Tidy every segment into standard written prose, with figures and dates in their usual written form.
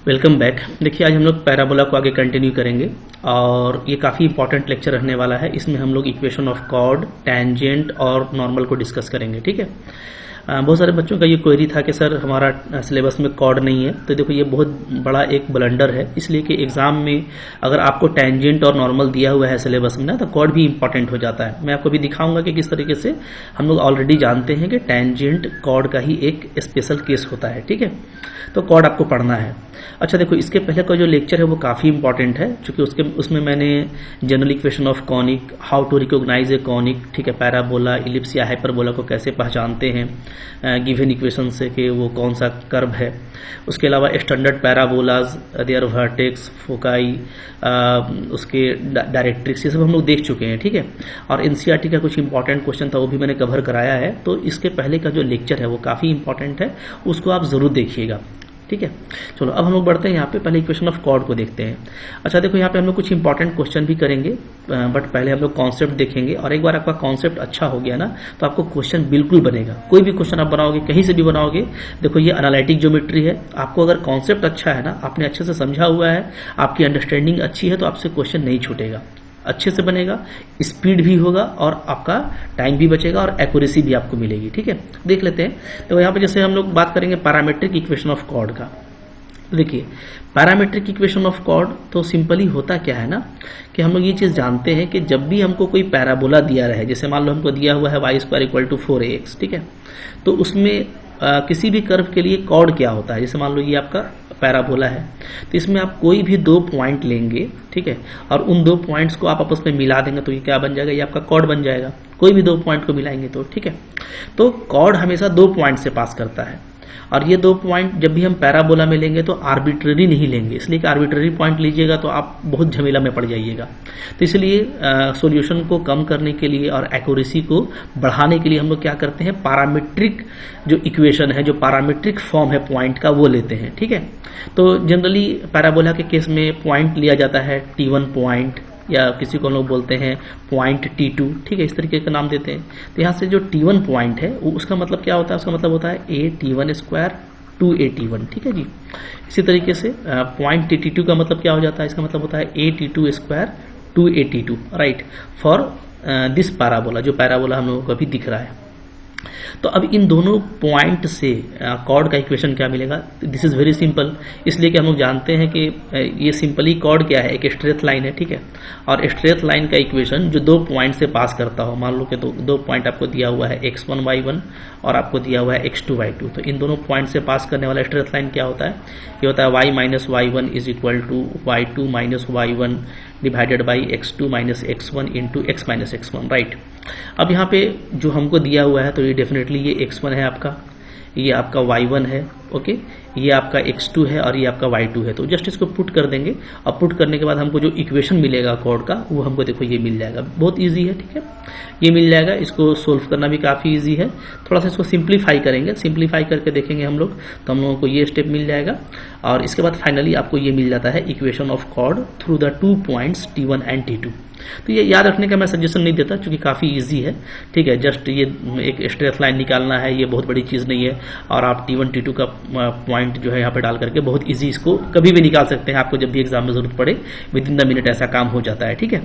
Welcome back. देखिए आज हम लोग पैराबोला को आगे कंटिन्यू करेंगे और ये काफ़ी इंपॉर्टेंट लेक्चर रहने वाला है। इसमें हम लोग इक्वेशन ऑफ कॉर्ड, टैंजेंट और नॉर्मल को डिस्कस करेंगे। ठीक है। बहुत सारे बच्चों का ये क्वेरी था कि सर हमारा सिलेबस में कॉर्ड नहीं है। तो देखो ये बहुत बड़ा एक ब्लंडर है, इसलिए कि एग्जाम में अगर आपको टैंजेंट और नॉर्मल दिया हुआ है सिलेबस में ना, तो कॉर्ड भी इंपॉर्टेंट हो जाता है। मैं आपको भी दिखाऊंगा कि किस तरीके से हम लोग ऑलरेडी जानते हैं कि टैंजेंट कॉर्ड का ही एक स्पेशल केस होता है। ठीक है, तो कॉर्ड आपको पढ़ना है। अच्छा देखो, इसके पहले का जो लेक्चर है वो काफ़ी इंपॉर्टेंट है, क्योंकि उसमें मैंने general equation of conic, how to recognise a conic, ठीक है, पैराबोला, इलिप्स या हाइपरबोला को कैसे पहचानते हैं गिवन इक्वेशन से कि वो कौन सा कर्व है। उसके अलावा standard parabolas, their vertex, foci, उसके डायरेक्ट्रिक्स, ये सब हम लोग देख चुके हैं। ठीक है, और एनसीईआरटी का कुछ इंपॉर्टेंट क्वेश्चन था वो भी मैंने कवर कराया है। तो इसके पहले का जो लेक्चर है वो काफ़ी इंपॉर्टेंट है, उसको आप ज़रूर देखिएगा। ठीक है, चलो अब हम लोग बढ़ते हैं यहाँ पे, पहले इक्वेशन ऑफ कॉर्ड को देखते हैं। अच्छा देखो, यहाँ पे हम लोग कुछ इंपॉर्टेंट क्वेश्चन भी करेंगे, बट पहले हम लोग कॉन्सेप्ट देखेंगे। और एक बार आपका कॉन्सेप्ट अच्छा हो गया ना, तो आपको क्वेश्चन बिल्कुल बनेगा। कोई भी क्वेश्चन आप बनाओगे, कहीं से भी बनाओगे, देखो ये एनालिटिक ज्योमेट्री है। आपको अगर कॉन्सेप्ट अच्छा है ना, आपने अच्छे से समझा हुआ है, आपकी अंडरस्टैंडिंग अच्छी है, तो आपसे क्वेश्चन नहीं छूटेगा, अच्छे से बनेगा, स्पीड भी होगा और आपका टाइम भी बचेगा और एक्यूरेसी भी आपको मिलेगी। ठीक है, देख लेते हैं। तो यहाँ पे जैसे हम लोग बात करेंगे पैरामीट्रिक इक्वेशन ऑफ कॉर्ड का। देखिए पैरामीट्रिक इक्वेशन ऑफ कॉर्ड तो सिंपली होता क्या है ना, कि हम लोग ये चीज़ जानते हैं कि जब भी हमको कोई पैराबोला दिया रहे, जैसे मान लो हमको दिया हुआ है y² = 4ax, ठीक है, तो उसमें किसी भी कर्व के लिए कॉर्ड क्या होता है। जैसे मान लो ये आपका पैराबोला है, तो इसमें आप कोई भी दो पॉइंट लेंगे, ठीक है, और उन दो पॉइंट्स को आप आपस में मिला देंगे, तो ये क्या बन जाएगा, ये आपका कॉर्ड बन जाएगा। कोई भी दो पॉइंट को मिलाएंगे तो, ठीक है, तो कॉर्ड हमेशा दो पॉइंट से पास करता है। और ये दो पॉइंट जब भी हम पैराबोला में लेंगे तो आर्बिट्ररी नहीं लेंगे, इसलिए कि आर्बिट्ररी पॉइंट लीजिएगा तो आप बहुत झमेला में पड़ जाइएगा। तो इसलिए सॉल्यूशन को कम करने के लिए और एक्यूरेसी को बढ़ाने के लिए हम लोग क्या करते हैं, पैरामीट्रिक जो इक्वेशन है, जो पैरामीट्रिक फॉर्म है पॉइंट का, वो लेते हैं। ठीक है, तो जनरली पैराबोला के केस में पॉइंट लिया जाता है T1 पॉइंट, या किसी को लोग बोलते हैं पॉइंट T2, ठीक है, इस तरीके का नाम देते हैं। तो यहाँ से जो T1 पॉइंट है वो उसका मतलब क्या होता है, उसका मतलब होता है aT1² 2aT1, ठीक है जी। इसी तरीके से पॉइंट T2 का मतलब क्या हो जाता है, इसका मतलब होता है aT2² 2aT2, right, for this parabola, जो पैराबोला हम लोगों को अभी दिख रहा है। तो अब इन दोनों पॉइंट से कॉर्ड का इक्वेशन क्या मिलेगा, दिस इज वेरी सिंपल, इसलिए कि हम लोग जानते हैं कि ये सिंपली कॉर्ड क्या है, एक स्ट्रेट लाइन है। ठीक है, और स्ट्रेट लाइन का इक्वेशन जो दो पॉइंट से पास करता हो, मान लो कि दो पॉइंट आपको दिया हुआ है x1 y1 और आपको दिया हुआ है x2 y2, तो इन दोनों पॉइंट से पास करने वाला स्ट्रेट लाइन क्या होता है, ये होता है y - y1 = y2 - y1 divided by x2 - x1 into x - x1, right. अब यहाँ पे जो हमको दिया हुआ है, तो ये डेफिनेटली ये x1 है आपका, ये आपका y1 है, ओके, ये आपका x2 है और ये आपका y2 है। तो जस्ट इसको पुट कर देंगे, और पुट करने के बाद हमको जो इक्वेशन मिलेगा कॉर्ड का, वो हमको देखो ये मिल जाएगा। बहुत इजी है, ठीक है, ये मिल जाएगा। इसको सोल्व करना भी काफ़ी इजी है। थोड़ा सा इसको सिंप्लीफाई करेंगे, सिंप्लीफाई करके देखेंगे हम लोग, तो हम लोगों को ये स्टेप मिल जाएगा। और इसके बाद फाइनली आपको ये मिल जाता है equation of chord through the 2 points T1 and T2। तो ये याद रखने का मैं सजेशन नहीं देता, क्योंकि काफ़ी इजी है। ठीक है, जस्ट ये एक स्ट्रेट लाइन निकालना है, ये बहुत बड़ी चीज़ नहीं है। और आप T1 T2 का पॉइंट जो है यहाँ पे डाल करके बहुत इजी इसको कभी भी निकाल सकते हैं। आपको जब भी एग्जाम में जरूरत पड़े, विदिन द मिनट ऐसा काम हो जाता है। ठीक है,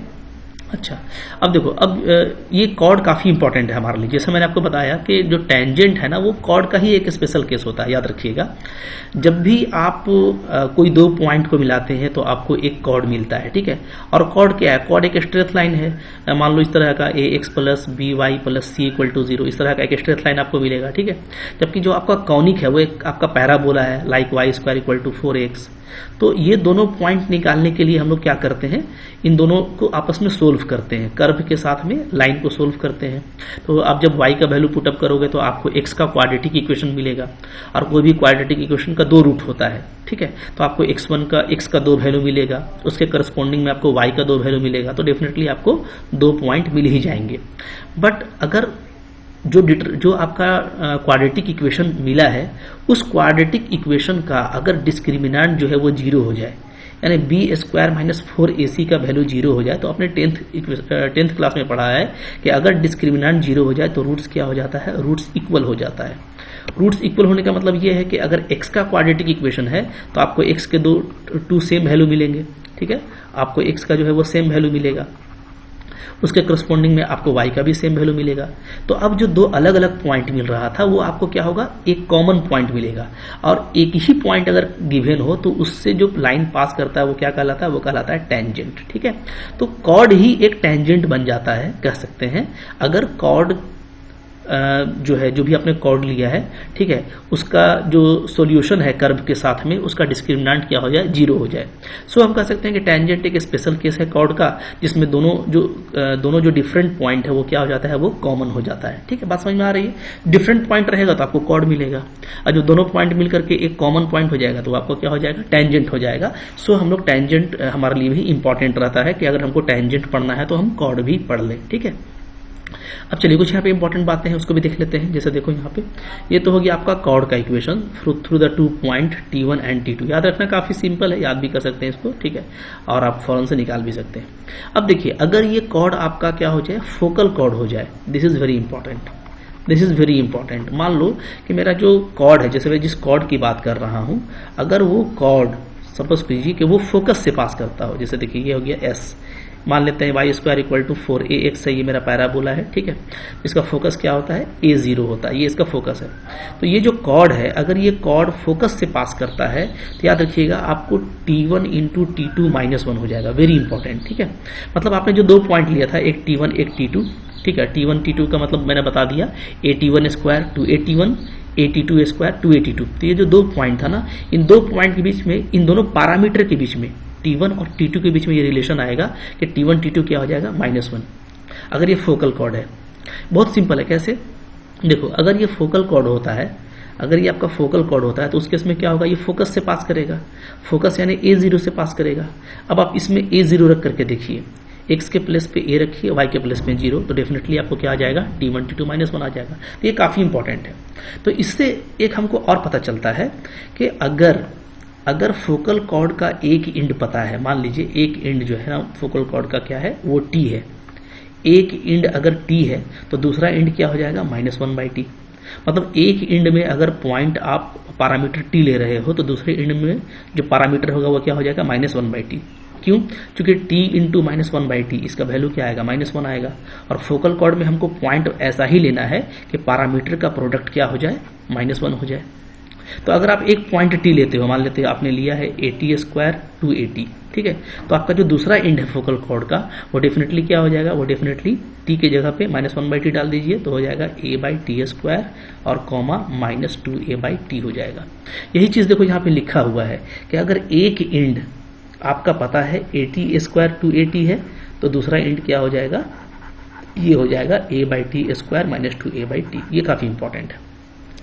अच्छा अब देखो, अब ये कॉर्ड काफ़ी इंपॉर्टेंट है हमारे लिए। जैसे मैंने आपको बताया कि जो टेंजेंट है ना, वो कॉर्ड का ही एक स्पेशल केस होता है, याद रखिएगा। जब भी आप कोई दो पॉइंट को मिलाते हैं तो आपको एक कॉर्ड मिलता है। ठीक है, और कॉर्ड क्या है, कॉर्ड एक स्ट्रेट लाइन है। मान लो इस तरह का ax + by + c = 0, इस तरह का एक स्ट्रेट लाइन आपको मिलेगा। ठीक है, जबकि जो आपका कॉनिक है वो एक आपका पैराबोला है, लाइक y² = 4ax। तो ये दोनों पॉइंट निकालने के लिए हम लोग क्या करते हैं, इन दोनों को आपस में सोल्व करते हैं, कर्व के साथ में लाइन को सोल्व करते हैं। तो आप जब y का वैल्यू पुटअप करोगे तो आपको x का क्वाड्रेटिक इक्वेशन मिलेगा, और कोई भी क्वाड्रेटिक इक्वेशन का दो रूट होता है। ठीक है, तो आपको x का दो वैल्यू मिलेगा, उसके करस्पॉन्डिंग में आपको y का दो वैल्यू मिलेगा, तो डेफिनेटली आपको दो पॉइंट मिल ही जाएंगे। बट अगर जो आपका क्वाड्रेटिक इक्वेशन मिला है, उस क्वाड्रेटिक इक्वेशन का अगर डिस्क्रिमिनेंट जो है वो 0 हो जाए, यानी बी स्क्वायर माइनस 4ac का वैल्यू 0 हो जाए, तो आपने टेंथ क्लास में पढ़ा है कि अगर डिस्क्रिमिनेंट 0 हो जाए तो रूट्स क्या हो जाता है, रूट्स इक्वल हो जाता है। रूट्स इक्वल होने का मतलब ये है कि अगर x का क्वाड्रेटिक इक्वेशन है तो आपको x के टू सेम वैल्यू मिलेंगे, ठीक है, आपको x का जो है वो सेम वैल्यू मिलेगा, उसके करस्पॉन्डिंग में आपको y का भी सेम वैल्यू मिलेगा। तो अब जो दो अलग अलग पॉइंट मिल रहा था वो आपको क्या होगा, एक कॉमन पॉइंट मिलेगा, और एक ही पॉइंट अगर गिवन हो तो उससे जो लाइन पास करता है वो क्या कहलाता है, वो कहलाता है टेंजेंट, ठीक है। तो कॉर्ड ही एक टेंजेंट बन जाता है, कह सकते हैं, अगर कॉर्ड जो है, जो भी आपने कॉर्ड लिया है, ठीक है, उसका जो सॉल्यूशन है कर्व के साथ में, उसका डिस्क्रिमिनेंट क्या हो जाए, 0 हो जाए। सो हम कह सकते हैं कि टेंजेंट एक स्पेशल केस है कॉर्ड का, जिसमें दोनों जो डिफरेंट पॉइंट है वो क्या हो जाता है, वो कॉमन हो जाता है, ठीक है। बात समझ में आ रही है? डिफरेंट पॉइंट रहेगा तो आपको कॉर्ड मिलेगा, और जो दोनों पॉइंट मिलकर के एक कॉमन पॉइंट हो जाएगा तो आपको क्या हो जाएगा, टेंजेंट हो जाएगा। सो हम लोग टेंजेंट हमारे लिए भी इंपॉर्टेंट रहता है कि अगर हमको टेंजेंट पढ़ना है तो हम कॉर्ड भी पढ़ लें, ठीक है। अब चलिए कुछ यहाँ पे इंपॉर्टेंट बातें हैं उसको भी देख लेते हैं। जैसे देखो यहाँ पे ये तो हो गया आपका कॉर्ड का equation through the 2 point T1 and T2। याद रखना काफी सिंपल है, याद भी कर सकते हैं इसको, ठीक है, और आप फौरन से निकाल भी सकते हैं। अब देखिए अगर ये कॉर्ड आपका क्या हो जाए, फोकल कॉर्ड हो जाए, this is very important, this is very important. मान लो कि मेरा जो कॉर्ड है, जैसे मैं जिस कॉर्ड की बात कर रहा हूं, अगर वो कॉर्ड सपोज कीजिए कि वो फोकस से पास करता हो, जैसे देखिए ये हो गया एस, मान लेते हैं y square equal to 4ax है, ये मेरा पैराबोला है, ठीक है, इसका फोकस क्या होता है, a0 होता है, ये इसका फोकस है। तो ये जो कॉर्ड है, अगर ये कॉर्ड फोकस से पास करता है तो याद रखिएगा आपको T1 इंटू T2 माइनस 1 हो जाएगा, वेरी इंपॉर्टेंट, ठीक है। मतलब आपने जो 2 पॉइंट लिया था, एक T1 एक T2, ठीक है, T1 T2 का मतलब मैंने बता दिया, at1 square 2at1 at2 square 2at2। तो ये जो 2 पॉइंट था ना, इन 2 पॉइंट के बीच में, इन दोनों पैरामीटर के बीच में, T1 और T2 के बीच में ये रिलेशन आएगा कि T1 T2 क्या हो जाएगा, -1, अगर ये फोकल कॉर्ड है। बहुत सिंपल है, कैसे, देखो अगर ये फोकल कॉर्ड होता है, अगर ये आपका फोकल कॉर्ड होता है तो उस केस में क्या होगा, ये फोकस से पास करेगा, फोकस यानी a0 से पास करेगा। अब आप इसमें a0 रख करके देखिए, x के प्लेस पे a रखिए, y के प्लेस पे 0, तो डेफिनेटली आपको क्या आ जाएगा, T1 T2 -1 आ जाएगा। तो ये काफी इंपॉर्टेंट है। तो इससे एक हमको और पता चलता है कि अगर फोकल कॉर्ड का एक इंड पता है, मान लीजिए एक इंड जो है ना फोकल कॉर्ड का क्या है, वो T है, एक इंड अगर T है तो दूसरा इंड क्या हो जाएगा, -1/T। मतलब एक इंड में अगर पॉइंट आप पैरामीटर T ले रहे हो तो दूसरे इंड में जो पैरामीटर होगा वो क्या हो जाएगा, -1/T। क्यों? क्योंकि T इंटू -1/T, इसका वैल्यू क्या आएगा, -1 आएगा। और फोकल कॉर्ड में हमको पॉइंट ऐसा ही लेना है कि पैरामीटर का प्रोडक्ट क्या हो जाए, -1 हो जाए। तो अगर आप एक पॉइंट T लेते हो, मान लेते हो आपने लिया है at स्क्वायर 2at, ठीक है, तो आपका जो दूसरा इंड है फोकल कॉर्ड का वो डेफिनेटली क्या हो जाएगा, वो डेफिनेटली T के जगह पे -1/T डाल दीजिए, तो हो जाएगा a/T स्क्वायर और कॉमा -2a/T हो जाएगा। यही चीज देखो यहाँ पे लिखा हुआ है कि अगर एक इंड आपका पता है at स्क्वायर 2at है तो दूसरा इंड क्या हो जाएगा, ये हो जाएगा a/T स्क्वायर -2a/T। ये काफी इंपॉर्टेंट है,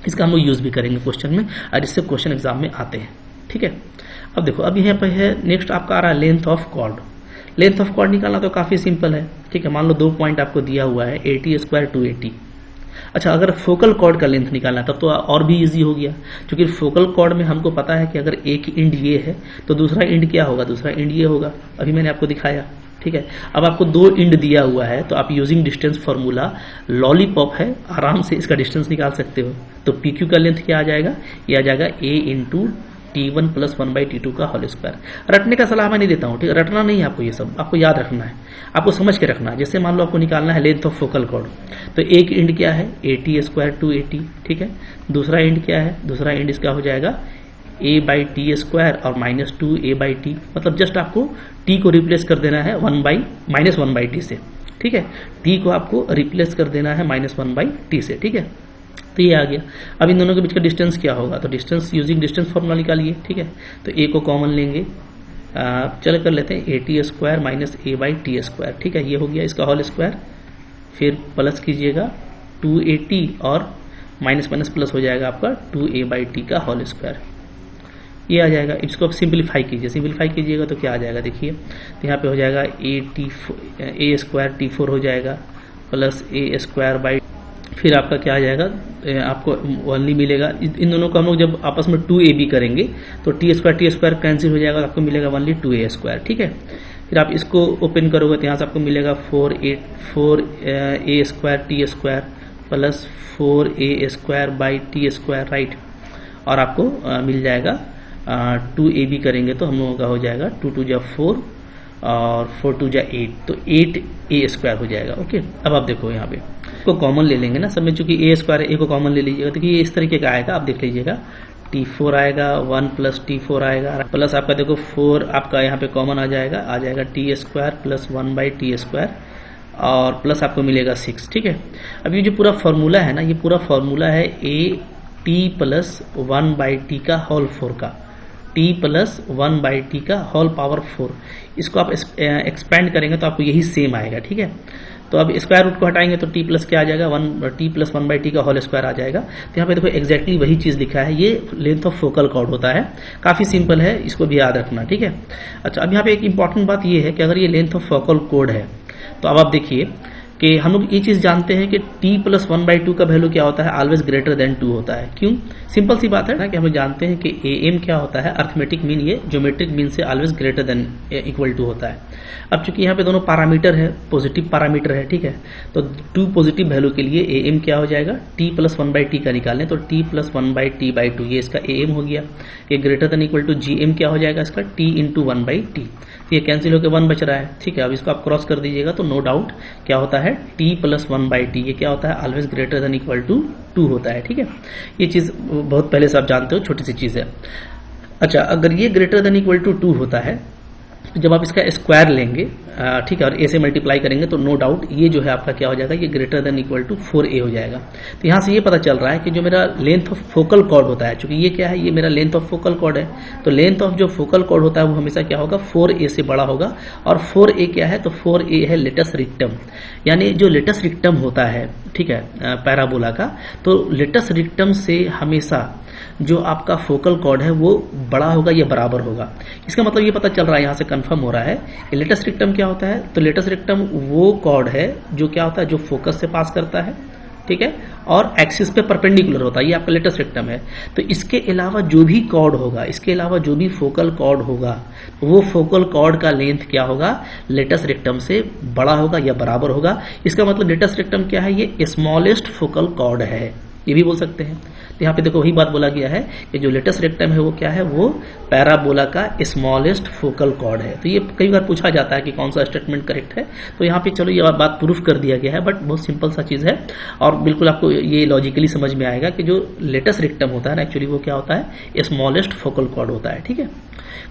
इसका हम लोग यूज भी करेंगे क्वेश्चन में, और इससे क्वेश्चन एग्जाम में आते हैं, ठीक है। अब देखो अब यहाँ पे है नेक्स्ट आपका आ रहा है length of chord. Length of chord निकालना तो काफी सिंपल है, ठीक है। मान लो 2 पॉइंट आपको दिया हुआ है, at स्क्वायर 2at। अच्छा, अगर फोकल कॉर्ड का लेंथ निकालना तब तो और भी इजी हो गया, क्योंकि फोकल कॉर्ड में हमको पता है कि अगर एक इंड ये है तो दूसरा इंड क्या होगा, दूसरा इंड ये होगा, अभी मैंने आपको दिखाया, ठीक है। अब आपको 2 इंड दिया हुआ है तो आप यूजिंग डिस्टेंस फॉर्मूला लॉलीपॉप है, आराम से इसका डिस्टेंस निकाल सकते हो। तो PQ का लेंथ क्या आ जाएगा, ये आ जाएगा a इंटू T1 + 1/T2 का होल स्क्वायर। रटने का सलाह मैं नहीं देता हूँ, ठीक है, रटना नहीं है आपको, ये सब आपको याद रखना है, आपको समझ के रखना है। जैसे मान लो आपको निकालना है लेंथ ऑफ फोकल कॉर्ड, तो एक इंड क्या है, at स्क्वायर 2at, ठीक है, दूसरा इंड क्या है, दूसरा इंड इसका हो जाएगा a/T स्क्वायर और -2a/T। मतलब जस्ट आपको T को रिप्लेस कर देना है -1/T से, ठीक है, T को आपको रिप्लेस कर देना है -1/T से, ठीक है। तो ये आ गया। अब इन दोनों के बीच का डिस्टेंस क्या होगा, तो डिस्टेंस यूजिंग डिस्टेंस फॉर्मूला निकालिए, ठीक है। तो a को कॉमन लेंगे, चल कर लेते हैं at स्क्वायर -a/T स्क्वायर, ठीक है, ये हो गया इसका होल स्क्वायर, फिर प्लस कीजिएगा 2at और माइनस माइनस प्लस हो जाएगा आपका 2a/T का होल स्क्वायर, ये आ जाएगा। इसको आप सिंपलीफाई कीजिए, सिंपलीफाई कीजिएगा तो क्या आ जाएगा, देखिए तो यहाँ पे हो जाएगा a स्क्वायर T4 हो जाएगा प्लस a स्क्वायर बाई फिर आपका क्या आ जाएगा, आपको ओनली मिलेगा। इन दोनों को हम लोग जब आपस में 2ab करेंगे तो टी स्क्वायर कैंसिल हो जाएगा, तो आपको मिलेगा ओनली 2a², ठीक है। फिर आप इसको ओपन करोगे तो यहाँ से आपको मिलेगा 4a² t² plus 4a² by t², right. और आपको मिल जाएगा 2ab करेंगे तो हम लोगों का हो जाएगा 2 2 जा 4 और 4 2 जा 8, तो 8a² हो जाएगा। ओके, अब आप देखो यहाँ पे को कॉमन ले लेंगे ना सब में, चूंकि a² है, a को कॉमन ले लीजिएगा तो ये इस तरीके का आएगा, आप देख लीजिएगा t4 आएगा 1 प्लस t4 आएगा प्लस आपका देखो 4 आपका यहाँ पे कॉमन आ जाएगा t² प्लस 1 बाई t² और प्लस आपको मिलेगा 6, ठीक है। अब ये जो पूरा फॉर्मूला है ना, ये पूरा फॉर्मूला है a t plus 1 by T का होल 4 का, t प्लस 1 बाई टी का होल पावर 4। इसको आप एक्सपेंड करेंगे तो आपको यही सेम आएगा, ठीक है। तो अब स्क्वायर रूट को हटाएंगे तो t प्लस क्या आ जाएगा, t प्लस 1 बाई टी का होल स्क्वायर आ जाएगा। तो यहाँ पे देखो एग्जैक्टली वही चीज़ लिखा है, ये लेंथ ऑफ फोकल कॉर्ड होता है, काफ़ी सिंपल है, इसको भी याद रखना, ठीक है। अच्छा, अब यहाँ पे एक इंपॉर्टेंट बात ये है कि अगर ये लेंथ ऑफ फोकल कॉर्ड है तो अब आप देखिए कि हम लोग ये चीज़ जानते हैं कि t प्लस 1 बाई 2 का वैल्यू क्या होता है, ऑलवेज ग्रेटर देन 2 होता है। क्यों? सिंपल सी बात है ना कि हम लोग जानते हैं कि am क्या होता है, अर्थमेटिक मीन, ये ज्योमेट्रिक मीन से always greater than equal to होता है। अब चूंकि यहाँ पे दोनों पैरामीटर है, पॉजिटिव पैरामीटर है, ठीक है, तो 2 पॉजिटिव वैल्यू के लिए am क्या हो जाएगा, t प्लस 1 बाई टी का निकालें तो t plus 1 by T by 2, ये इसका am हो गया। ये greater than equal to gm क्या हो जाएगा इसका, t इंटू 1 बाई टी, तो ये कैंसिल होकर 1 बच रहा है, ठीक है। अब इसको आप क्रॉस कर दीजिएगा तो नो डाउट क्या होता है, t प्लस 1 बाई टी, ये क्या होता है, always greater than equal to 2 होता है, ठीक है। ये चीज़ बहुत पहले से आप जानते हो, छोटी सी चीज़ है। अच्छा, अगर ये ग्रेटर देन इक्वल टू 2 होता है तो जब आप इसका स्क्वायर लेंगे, ठीक है, और a से मल्टीप्लाई करेंगे तो नो डाउट ये जो है आपका क्या हो जाएगा, ये greater than equal to 4a हो जाएगा। तो यहाँ से ये पता चल रहा है कि जो मेरा लेंथ ऑफ फोकल कॉर्ड होता है, चूंकि ये क्या है, ये मेरा लेंथ ऑफ फोकल कॉर्ड है, तो लेंथ ऑफ जो फोकल कॉर्ड होता है वो हमेशा क्या होगा, 4a से बड़ा होगा। और 4a क्या है, तो 4a है लेटस रिक्टम, यानी जो लेटस रिक्टम होता है, ठीक है, पैराबोला का, तो लेटस रिक्टम से हमेशा जो आपका फोकल कॉर्ड है वो बड़ा होगा या बराबर होगा। इसका मतलब ये पता चल रहा है, यहाँ से कंफर्म हो रहा है कि लेटस रिक्टम क्या होता है, तो लेटस रिक्टम वो कॉर्ड है जो क्या होता है, जो फोकस से पास करता है, ठीक है, और एक्सिस पे परपेंडिकुलर होता है, ये आपका लेटस रिक्टम है। तो इसके अलावा जो भी कॉर्ड होगा, इसके अलावा जो भी फोकल कॉर्ड होगा, वो फोकल कॉर्ड का लेंथ क्या होगा, लेटस रिक्टम से बड़ा होगा या बराबर होगा। इसका मतलब लेटस रिक्टम क्या है, ये स्मॉलेस्ट फोकल कॉर्ड है, ये भी बोल सकते हैं। तो यहाँ पे देखो वही बात बोला गया है कि जो लेटस रेक्टम है वो क्या है, वो पैराबोला का स्मॉलेस्ट फोकल कॉर्ड है। तो ये कई बार पूछा जाता है कि कौन सा स्टेटमेंट करेक्ट है, तो यहाँ पे चलो ये बात प्रूफ कर दिया गया है, बट बहुत सिंपल सा चीज़ है और बिल्कुल आपको ये लॉजिकली समझ में आएगा कि जो लेटस रेक्टम होता है ना, एक्चुअली वो क्या होता है, स्मॉलेस्ट फोकल कॉर्ड होता है, ठीक है।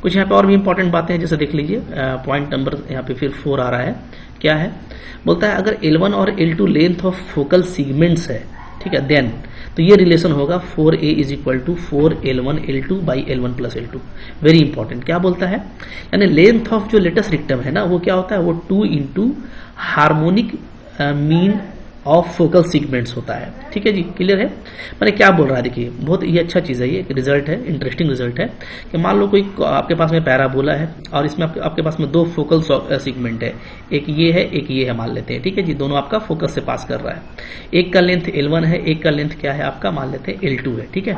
कुछ यहाँ पे और भी इंपॉर्टेंट बातें हैं, जैसे देख लीजिए पॉइंट नंबर यहाँ पे फिर 4 आ रहा है, क्या है, बोलता है अगर L1 और L2 लेंथ ऑफ फोकल सीगमेंट्स है, ठीक है, देन तो ये रिलेशन होगा 4a is equal to 4l1 l2 by l1 plus l2। Very important, क्या बोलता है, यानी लेंथ ऑफ जो लेटस रिक्टम है ना, वो क्या होता है, वो 2 into harmonic mean of focal segments होता है, ठीक है जी, क्लियर है। मैंने क्या बोल रहा है, देखिए बहुत ये अच्छा चीज़ है, ये रिजल्ट है, इंटरेस्टिंग रिजल्ट है कि मान लो कोई आपके पास में पैराबोला है और इसमें आपके पास में 2 फोकल सीगमेंट है, एक ये है, मान लेते हैं, ठीक है जी, दोनों आपका फोकस से पास कर रहा है, एक का लेंथ L1 है, एक का लेंथ क्या है आपका, मान लेते हैं L2 है, ठीक है।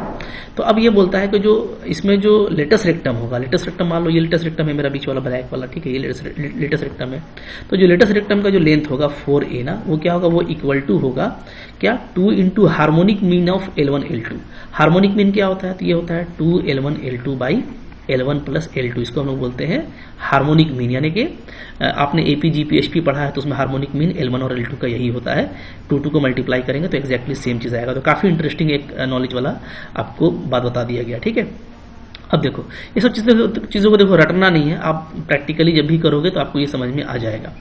तो अब ये बोलता है कि जो इसमें जो लेटस रेक्टम होगा, लेटस रेक्टम मान लो ये लेटस रेक्टम है मेरा बीच वाला ब्लैक वाला, ठीक है, ये लेटस रेक्टम है, तो जो लेटस रेक्टम का जो लेंथ होगा 4a ना, वो क्या होगा, वो इक्वल टू होगा क्या, 2 into harmonic mean of L1 L2। Harmonic mean क्या होता है, तो ये होता है 2l1 l2 by L1 plus L2, इसको हम लोग बोलते हैं हार्मोनिक मीन, यानी कि आपने AP GP HP पढ़ा है तो उसमें हार्मोनिक मीन L1 और L2 का यही होता है, 2 को मल्टीप्लाई करेंगे तो एक्जैक्टली सेम चीज़ आएगा। तो काफ़ी इंटरेस्टिंग एक नॉलेज वाला आपको बात बता दिया गया, ठीक है। अब देखो ये सब चीज़ों को देखो रटना नहीं है, आप प्रैक्टिकली जब भी करोगे तो आपको ये समझ में आ जाएगा।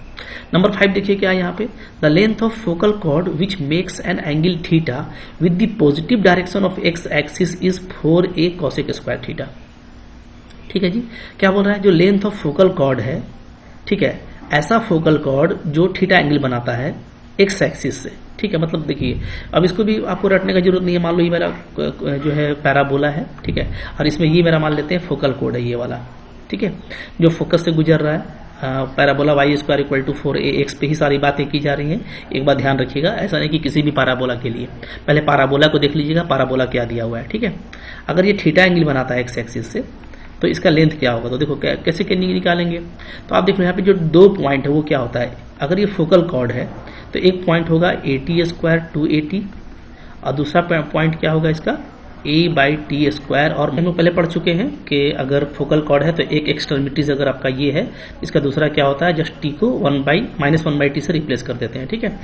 नंबर 5 देखिए क्या है यहाँ पे, the length of focal cord which makes an angle theta with the positive direction of x axis is 4a cosec square theta, ठीक है जी। क्या बोल रहा है, जो लेंथ ऑफ फोकल कॉर्ड है, ठीक है, ऐसा फोकल कॉर्ड जो थीटा एंगल बनाता है एक्स एक्सिस से, ठीक है। मतलब देखिए अब इसको भी आपको रटने का जरूरत नहीं है, मान लो ये मेरा जो है पैराबोला है, ठीक है, और इसमें ये मेरा मान लेते हैं फोकल कॉर्ड है, ये वाला, ठीक है, जो फोकस से गुजर रहा है, parabola y square equal to 4ax पे ही सारी बातें की जा रही हैं। एक बात ध्यान रखिएगा, ऐसा नहीं कि किसी भी पैराबोला के लिए, पहले पैराबोला को देख लीजिएगा पैराबोला क्या दिया हुआ है, ठीक है। अगर ये थीटा एंगल बनाता है एक्स एक्सिस से तो इसका लेंथ क्या होगा, तो देखो कैसे निकालेंगे। तो आप देखो यहाँ पे जो दो पॉइंट है वो क्या होता है, अगर ये फोकल कॉर्ड है तो एक पॉइंट होगा AT² 2AT और दूसरा पॉइंट क्या होगा इसका A/T²। और हम लोग पहले पढ़ चुके हैं कि अगर फोकल कॉर्ड है तो एक एक्सट्रीमिटीज अगर आपका ये है, इसका दूसरा क्या होता है, जस्ट T को -1/T से रिप्लेस कर देते हैं, ठीक है।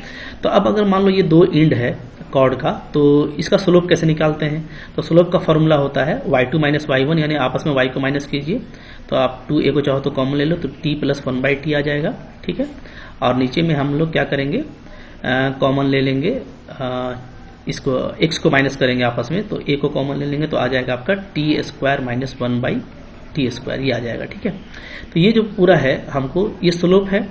तो अब अगर मान लो ये दो एंड है कॉर्ड का, तो इसका स्लोप कैसे निकालते हैं, तो स्लोप का फॉर्मूला होता है y2 - y1, यानी आपस में y को माइनस कीजिए, तो आप 2a को चाहो तो कॉमन ले लो तो T + 1/T आ जाएगा, ठीक है। और नीचे में हम लोग क्या करेंगे, कॉमन ले लेंगे, इसको x को माइनस करेंगे आपस में, तो a को कॉमन ले लेंगे तो आ जाएगा आपका T² - 1/T², ये आ जाएगा, ठीक है। तो ये जो पूरा है हमको ये स्लोप है।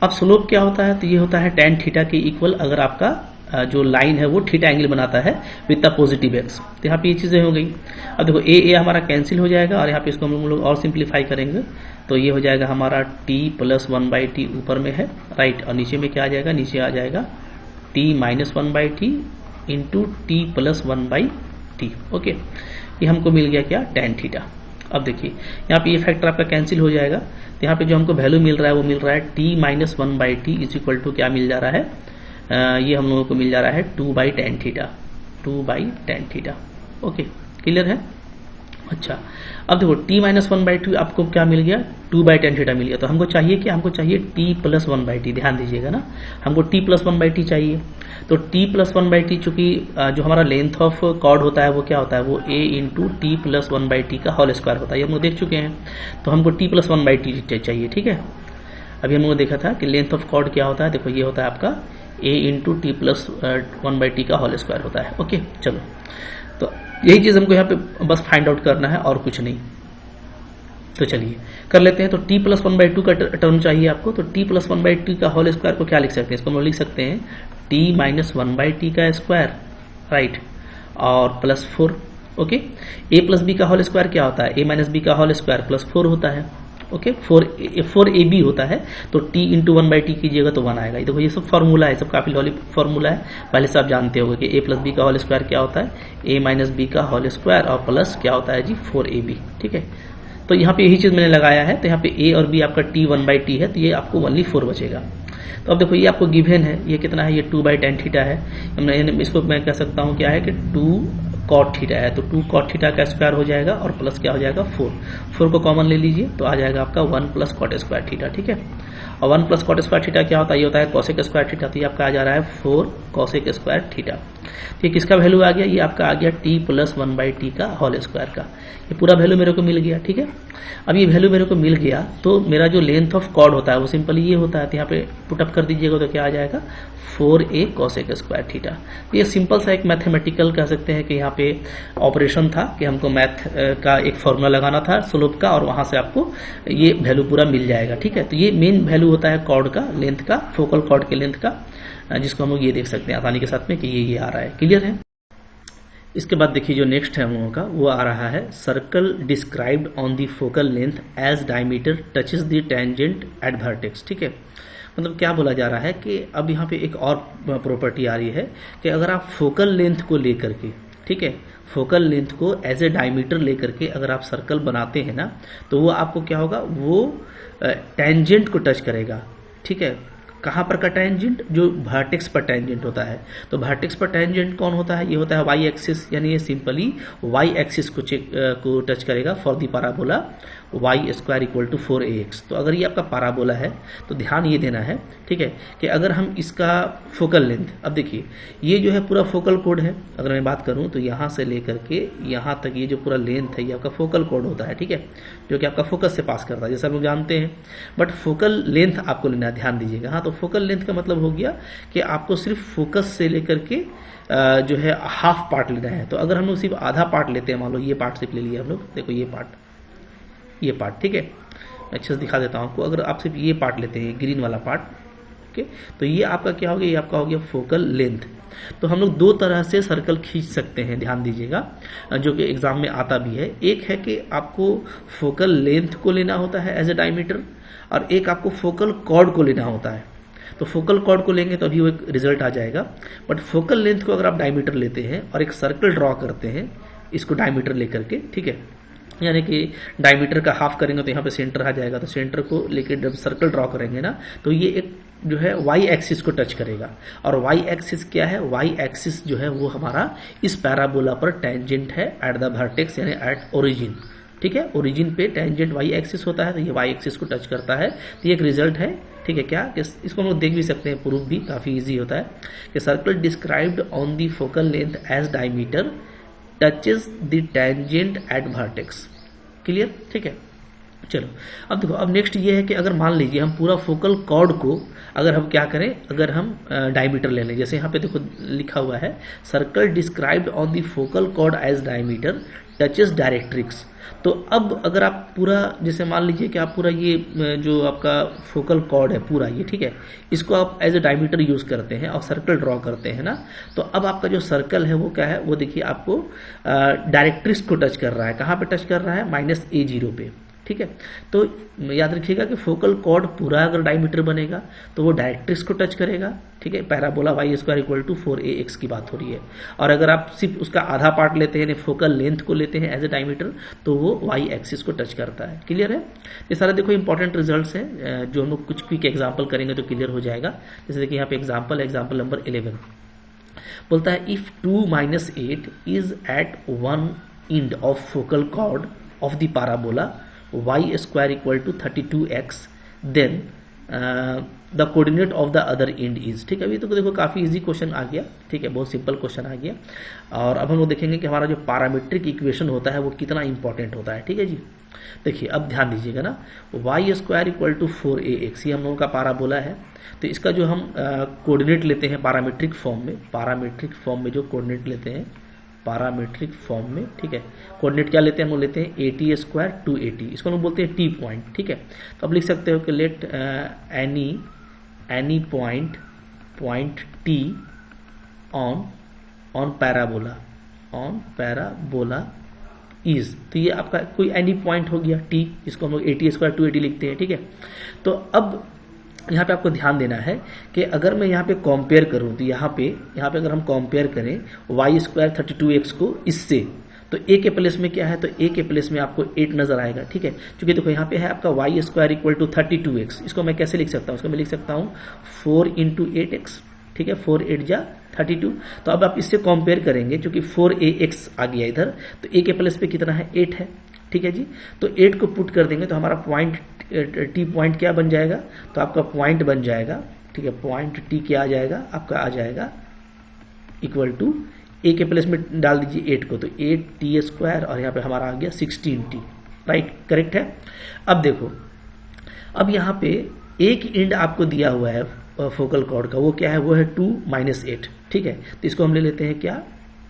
अब स्लोप क्या होता है, तो ये होता है tan थीटा के इक्वल अगर आपका जो लाइन है वो थीटा एंगल बनाता है विद द पॉजिटिव एक्स। तो यहाँ पे ये चीज़ें हो गई। अब देखो a हमारा कैंसिल हो जाएगा और यहाँ पे इसको हम लोग और सिंप्लीफाई करेंगे तो ये हो जाएगा हमारा T + 1/T ऊपर में है, राइट, और नीचे में क्या आ जाएगा, नीचे आ जाएगा T - 1/T into T + 1/T, okay. ये हमको मिल गया क्या, tan थीटा। अब देखिए यहाँ पे ये फैक्टर आपका कैंसिल हो जाएगा, तो यहाँ पे जो हमको वैल्यू मिल रहा है वो मिल रहा है T - 1/T इक्वल टू क्या मिल जा रहा है, ये हम लोगों को मिल जा रहा है 2/tan theta, 2/tan theta, okay, clear है। अच्छा, अब देखो T - 1/2 आपको क्या मिल गया, 2/tan थीटा मिल गया। तो हमको चाहिए क्या, हमको चाहिए T + 1/T, ध्यान दीजिएगा ना, हमको T + 1/T चाहिए। तो T + 1/T चूंकि जो हमारा लेंथ ऑफ कॉर्ड होता है वो क्या होता है, वो a × T + 1/T का होल स्क्वायर होता है, ये हम लोग देख चुके हैं। तो हमको T + 1/T चाहिए, ठीक है। अभी हम लोगों ने देखा था कि लेंथ ऑफ कॉर्ड क्या होता है, देखो ये होता है आपका a × T + 1/T का होल स्क्वायर होता है, ओके। चलो, तो यही चीज़ हमको यहाँ पे बस फाइंड आउट करना है और कुछ नहीं। तो चलिए कर लेते हैं। तो T + 1/2 का टर्म चाहिए आपको, तो T + 1/2 का होल स्क्वायर को क्या लिख सकते हैं, इसको हम लिख सकते हैं T - 1/T का स्क्वायर, राइट, और +4, ओके। a + b का होल स्क्वायर क्या होता है, a - b का होल स्क्वायर +4 होता है, ओके। 4ab होता है, तो T × 1/T कीजिएगा तो 1 आएगा। देखो ये सब फॉर्मूला है, सब काफी लॉली फॉर्मूला है, पहले से आप जानते होंगे कि a + b का होल स्क्वायर क्या होता है, a - b का होल स्क्वायर और प्लस क्या होता है जी 4ab, ठीक है। तो यहाँ पे यही चीज़ मैंने लगाया है, तो यहाँ पे a और b आपका T 1/T है, तो ये आपको ओनली 4 बचेगा। तो अब देखो ये आपको गिवन है, ये कितना है, ये 2/tan थीटा है। इसको मैं कह सकता हूँ क्या है कि 2 cot थीटा है, तो 2 cot थीटा का स्क्वायर हो जाएगा और प्लस क्या हो जाएगा 4 को कॉमन ले लीजिए तो आ जाएगा आपका 1 + cot² थीटा, ठीक है। और 1 + cot² थीटा क्या होता है, ये होता है cosec² थीटा, तो ये आपका आ जा रहा है 4 cosec² थीटा। तो ये किसका वैल्यू आ गया, ये आपका आ गया T + 1/T का होल स्क्वायर का, ये पूरा वैल्यू मेरे को मिल गया, ठीक है। अब ये वैल्यू मेरे को मिल गया तो मेरा जो लेंथ ऑफ कॉर्ड होता है वो सिंपली ये होता है, तो यहाँ पे पुटअप कर दीजिएगा तो क्या आ जाएगा 4a cosec² थीटा। तो ये सिंपल सा एक मैथमेटिकल कह सकते हैं कि यहाँ पे ऑपरेशन था कि हमको मैथ का एक फॉर्मूला लगाना था स्लोप का, और वहां से आपको ये वैल्यू पूरा मिल जाएगा, ठीक है। तो ये मेन वैल्यू होता है कॉर्ड का, लेंथ का, फोकल कॉर्ड के लेंथ का, जिसको हम लोग ये देख सकते हैं आसानी के साथ में कि ये आ रहा है, क्लियर है। इसके बाद देखिए जो नेक्स्ट है हम लोगों का वो आ रहा है circle described on the focal length as diameter touches the tangent at vertex, ठीक है। मतलब क्या बोला जा रहा है कि अब यहाँ पे एक और प्रॉपर्टी आ रही है कि अगर आप फोकल लेंथ को लेकर के, ठीक है, फोकल लेंथ को एज ए डायमीटर लेकर के अगर आप सर्कल बनाते हैं ना, तो वो आपको क्या होगा, वो टेंजेंट को टच करेगा, ठीक है। कहाँ पर का टेंजेंट, जो वर्टेक्स पर टेंजेंट होता है। तो वर्टेक्स पर टेंजेंट कौन होता है, ये होता है वाई एक्सिस, यानी ये सिंपली वाई एक्सिस को टच करेगा for the parabola y² = 4ax। तो अगर ये आपका पैराबोला है तो ध्यान ये देना है, ठीक है, कि अगर हम इसका फोकल लेंथ, अब देखिए ये जो है पूरा फोकल कोड है, अगर मैं बात करूं तो यहाँ से लेकर के यहाँ तक ये जो पूरा लेंथ है ये आपका फोकल कोड होता है, ठीक है, जो कि आपका फोकस से पास करता है, जैसा हम लोग जानते हैं। बट फोकल लेंथ आपको लेना है, ध्यान दीजिएगा। हाँ, तो फोकल लेंथ का मतलब हो गया कि आपको सिर्फ फोकस से लेकर के जो है हाफ पार्ट लेना है। तो अगर हम लोग सिर्फ आधा पार्ट लेते हैं, मान लो ये पार्ट सिर्फ ले लिया हम लोग, देखो ये पार्ट, ठीक है, मैं अच्छे से दिखा देता हूँ आपको। अगर आप सिर्फ ये पार्ट लेते हैं, ग्रीन वाला पार्ट, ओके, तो ये आपका क्या हो गया, ये आपका हो गया फोकल लेंथ। तो हम लोग दो तरह से सर्कल खींच सकते हैं, ध्यान दीजिएगा, जो कि एग्जाम में आता भी है। एक है कि आपको फोकल लेंथ को लेना होता है एज ए डायमीटर, और एक आपको फोकल कॉर्ड को लेना होता है। तो फोकल कॉर्ड को लेंगे तो अभी वो एक रिजल्ट आ जाएगा, बट फोकल लेंथ को अगर आप डायमीटर लेते हैं और एक सर्कल ड्रॉ करते हैं इसको डायमीटर लेकर के, ठीक है, यानी कि डायमीटर का हाफ करेंगे तो यहाँ पे सेंटर आ जाएगा, तो सेंटर को लेकर जब सर्कल ड्रॉ करेंगे ना तो ये एक जो है वाई एक्सिस को टच करेगा। और वाई एक्सिस क्या है, वाई एक्सिस जो है वो हमारा इस पैराबोला पर टेंजेंट है एट द वर्टेक्स यानी एट ओरिजिन, ठीक है। ओरिजिन पे टेंजेंट वाई एक्सिस होता है, तो ये वाई एक्सिस को टच करता है। तो ये एक रिजल्ट है, ठीक है। क्या इसको हम लोग देख भी सकते हैं, प्रूफ भी काफी इजी होता है कि circle described on the focal length as diameter touches the tangent at vertex. Clear, ठीक है। चलो अब देखो, अब नेक्स्ट ये है कि अगर मान लीजिए हम पूरा फोकल कॉर्ड को अगर हम क्या करें, अगर हम डायमीटर ले लें, जैसे यहाँ पे देखो लिखा हुआ है circle described on the focal chord as diameter touches directrix. तो अब अगर आप पूरा, जैसे मान लीजिए कि आप पूरा ये जो आपका फोकल कॉर्ड है पूरा ये, ठीक है, इसको आप एज ए डायमीटर यूज करते हैं और सर्कल ड्रॉ करते हैं ना, तो अब आपका जो सर्कल है वो क्या है, वो देखिए आपको डायरेक्ट्रिक्स को टच कर रहा है। कहाँ पे टच कर रहा है, -a0 पे, ठीक है। तो याद रखिएगा कि फोकल कॉर्ड पूरा अगर डायमीटर बनेगा तो वो डायरेक्ट्रिक्स को टच करेगा, ठीक है। पैराबोला y² = 4ax की बात हो रही है। और अगर आप सिर्फ उसका आधा पार्ट लेते हैं, फोकल लेंथ को लेते हैं एज ए डायमीटर, तो वो y एक्सिस को टच करता है। क्लियर है। ये सारे देखो इंपॉर्टेंट रिजल्ट्स हैं, जो हम लोग कुछ क्विक एग्जाम्पल करेंगे तो क्लियर हो जाएगा। जैसे देखिए यहाँ पे एग्जाम्पल नंबर 11 बोलता है if 2 - 8 is at one end of focal chord of the parabola y² = 32x then the coordinate of the other end is. ठीक है, अभी तो देखो काफी इजी क्वेश्चन आ गया, ठीक है, बहुत सिंपल क्वेश्चन आ गया। और अब हम लोग देखेंगे कि हमारा जो पैरामीट्रिक इक्वेशन होता है वो कितना इंपॉर्टेंट होता है। ठीक है जी, देखिए अब ध्यान दीजिएगा ना, y² = 4ax, ये हम लोगों का पैराबोला है। तो इसका जो हम कोऑर्डिनेट लेते हैं पैरामीट्रिक फॉर्म में जो कोऑर्डिनेट लेते हैं पैरामीट्रिक फॉर्म में, ठीक है, कोऑर्डिनेट क्या लेते हैं, हम लोग लेते हैं 80² 280, इसको हम लोग बोलते हैं टी पॉइंट। ठीक है, तो अब लिख सकते हो कि let any point T on parabola is, तो ये आपका कोई एनी पॉइंट हो गया टी, इसको हम लोग 80² 280 लिखते हैं। ठीक है, तो अब यहाँ पे आपको ध्यान देना है कि अगर मैं यहाँ पे कंपेयर करूँ तो यहाँ पे अगर हम कंपेयर करें y² 32x को इससे, तो a के प्लेस में क्या है, तो a के प्लेस में आपको 8 नजर आएगा। ठीक है, क्योंकि देखो यहाँ पे है आपका y² = 32x, इसको मैं कैसे लिख सकता हूँ, इसको मैं लिख सकता हूँ 4 × 8x। ठीक है, 4 8 जा 32। तो अब आप इससे कंपेयर करेंगे, क्योंकि 4ax आ गया इधर, तो a के प्लेस पे कितना है, 8 है। ठीक है जी, तो 8 को पुट कर देंगे तो हमारा पॉइंट टी पॉइंट क्या बन जाएगा, तो आपका पॉइंट बन जाएगा, ठीक है, पॉइंट टी क्या आ जाएगा, आपका आ जाएगा इक्वल टू ए के प्लेस में डाल दीजिए 8 को, तो 8t² और यहाँ पे हमारा आ गया 16t। राइट, करेक्ट है। अब देखो, अब यहाँ पे एक एंड आपको दिया हुआ है फोकल कॉर्ड का, वो क्या है, वो है 2 - 8। ठीक है, तो इसको हम ले लेते हैं क्या,